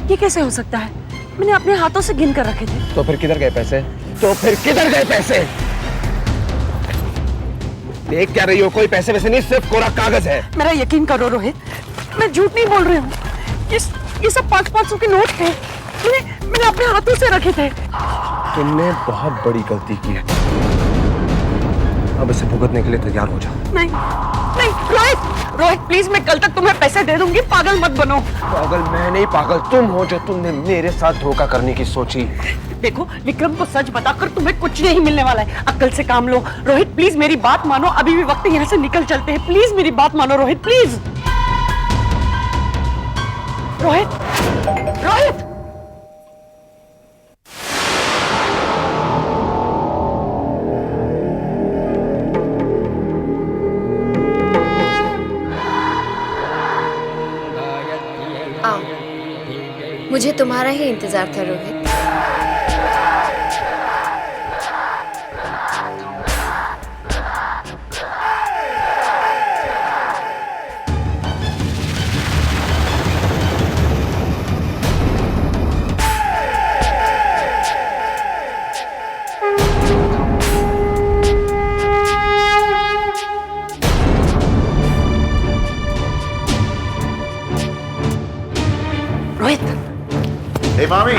[SPEAKER 5] ये कैसे हो सकता है? मैंने अपने हाथों से गिन कर रखे थे।
[SPEAKER 11] तो फिर किधर गए पैसे? देख क्या रही हो? कोई पैसे वैसे नहीं, सिर्फ कोरा कागज है।
[SPEAKER 5] मेरा यकीन करो रोहित, मैं झूठ नहीं बोल रही हूँ। ये सब 500-500 के नोट थे। मैंने अपने हाथों से रखे थे।
[SPEAKER 11] तुमने बहुत बड़ी गलती की है, अब इसे भुगतने के लिए तैयार हो जाओ।
[SPEAKER 5] नहीं रोहित प्लीज, मैं कल तक तुम्हें पैसे दे दूंगी, पागल मत बनो।
[SPEAKER 11] पागल मैं नहीं, पागल तुम हो जो तुमने मेरे साथ धोखा करने की सोची।
[SPEAKER 5] देखो विक्रम को सच बताकर तुम्हें कुछ नहीं मिलने वाला है। अक्ल से काम लो रोहित, प्लीज मेरी बात मानो। अभी भी वक्त है, यहाँ से निकल चलते हैं। प्लीज मेरी बात मानो रोहित, प्लीज। रोहित
[SPEAKER 3] आओ, मुझे तुम्हारा ही इंतजार था रोहित।
[SPEAKER 12] Hey, मामी।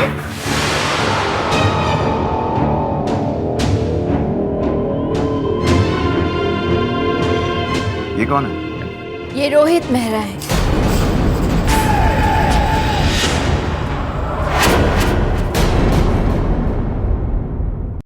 [SPEAKER 12] ये कौन है?
[SPEAKER 3] ये रोहित मेहरा है।